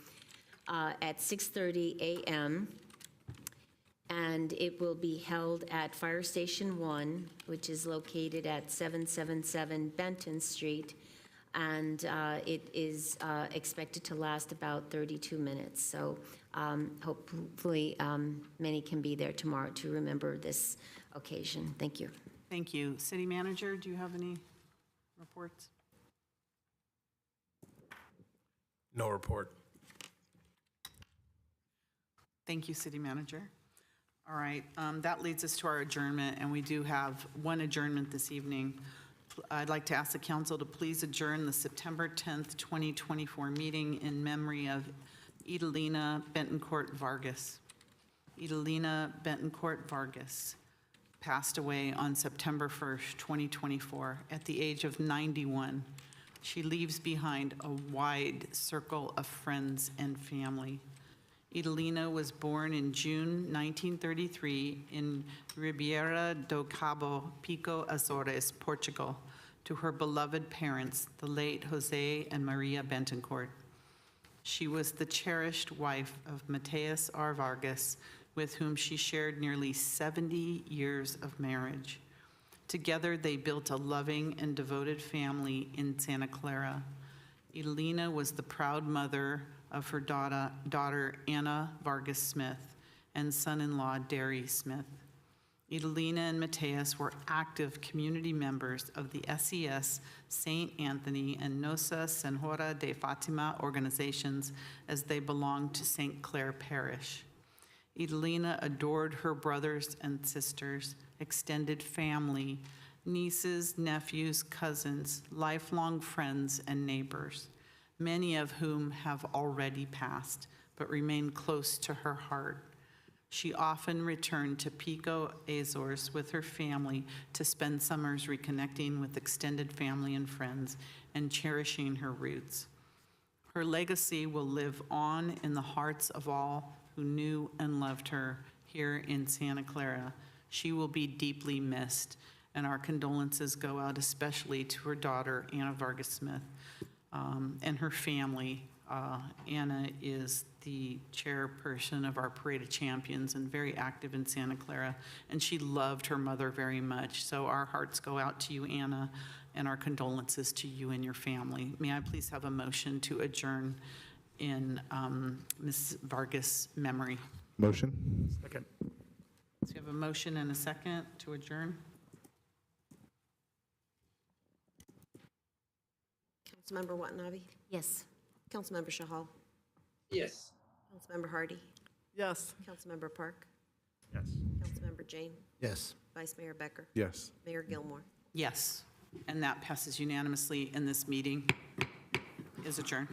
at 6:30 a.m., and it will be held at Fire Station 1, which is located at 777 Benton Street, and it is expected to last about 32 minutes. So hopefully many can be there tomorrow to remember this occasion. Thank you. Thank you. City Manager, do you have any reports? No report. Thank you, City Manager. All right, that leads us to our adjournment, and we do have one adjournment this evening. I'd like to ask the council to please adjourn the September 10th, 2024 meeting in memory of Idalina Betancourt Vargas. Idalina Betancourt Vargas passed away on September 1st, 2024, at the age of 91. She leaves behind a wide circle of friends and family. Idalina was born in June 1933 in Ribeira do Cabo, Pico Azores, Portugal, to her beloved parents, the late Jose and Maria Betancourt. She was the cherished wife of Mateus R. Vargas, with whom she shared nearly 70 years of marriage. Together, they built a loving and devoted family in Santa Clara. Idalina was the proud mother of her daughter Anna Vargas Smith and son-in-law Derry Smith. Idalina and Mateus were active community members of the SES, St. Anthony, and Nossa Senhora de Fatima organizations as they belonged to St. Clair Parish. Idalina adored her brothers and sisters, extended family, nieces, nephews, cousins, lifelong friends, and neighbors, many of whom have already passed, but remain close to her heart. She often returned to Pico Azores with her family to spend summers reconnecting with extended family and friends and cherishing her roots. Her legacy will live on in the hearts of all who knew and loved her here in Santa Clara. She will be deeply missed, and our condolences go out especially to her daughter, Anna Vargas Smith, and her family. Anna is the chairperson of our Parade of Champions and very active in Santa Clara, and she loved her mother very much. So our hearts go out to you, Anna, and our condolences to you and your family. May I please have a motion to adjourn in Ms. Vargas' memory? Motion. Second. So you have a motion and a second to adjourn? Councilmember Watanabe? Yes. Councilmember Shahal. Yes. Councilmember Hardy. Yes. Councilmember Park. Yes. Councilmember Jane. Yes. Vice Mayor Becker. Yes. Mayor Gilmore. Yes, and that passes unanimously, and this meeting is adjourned.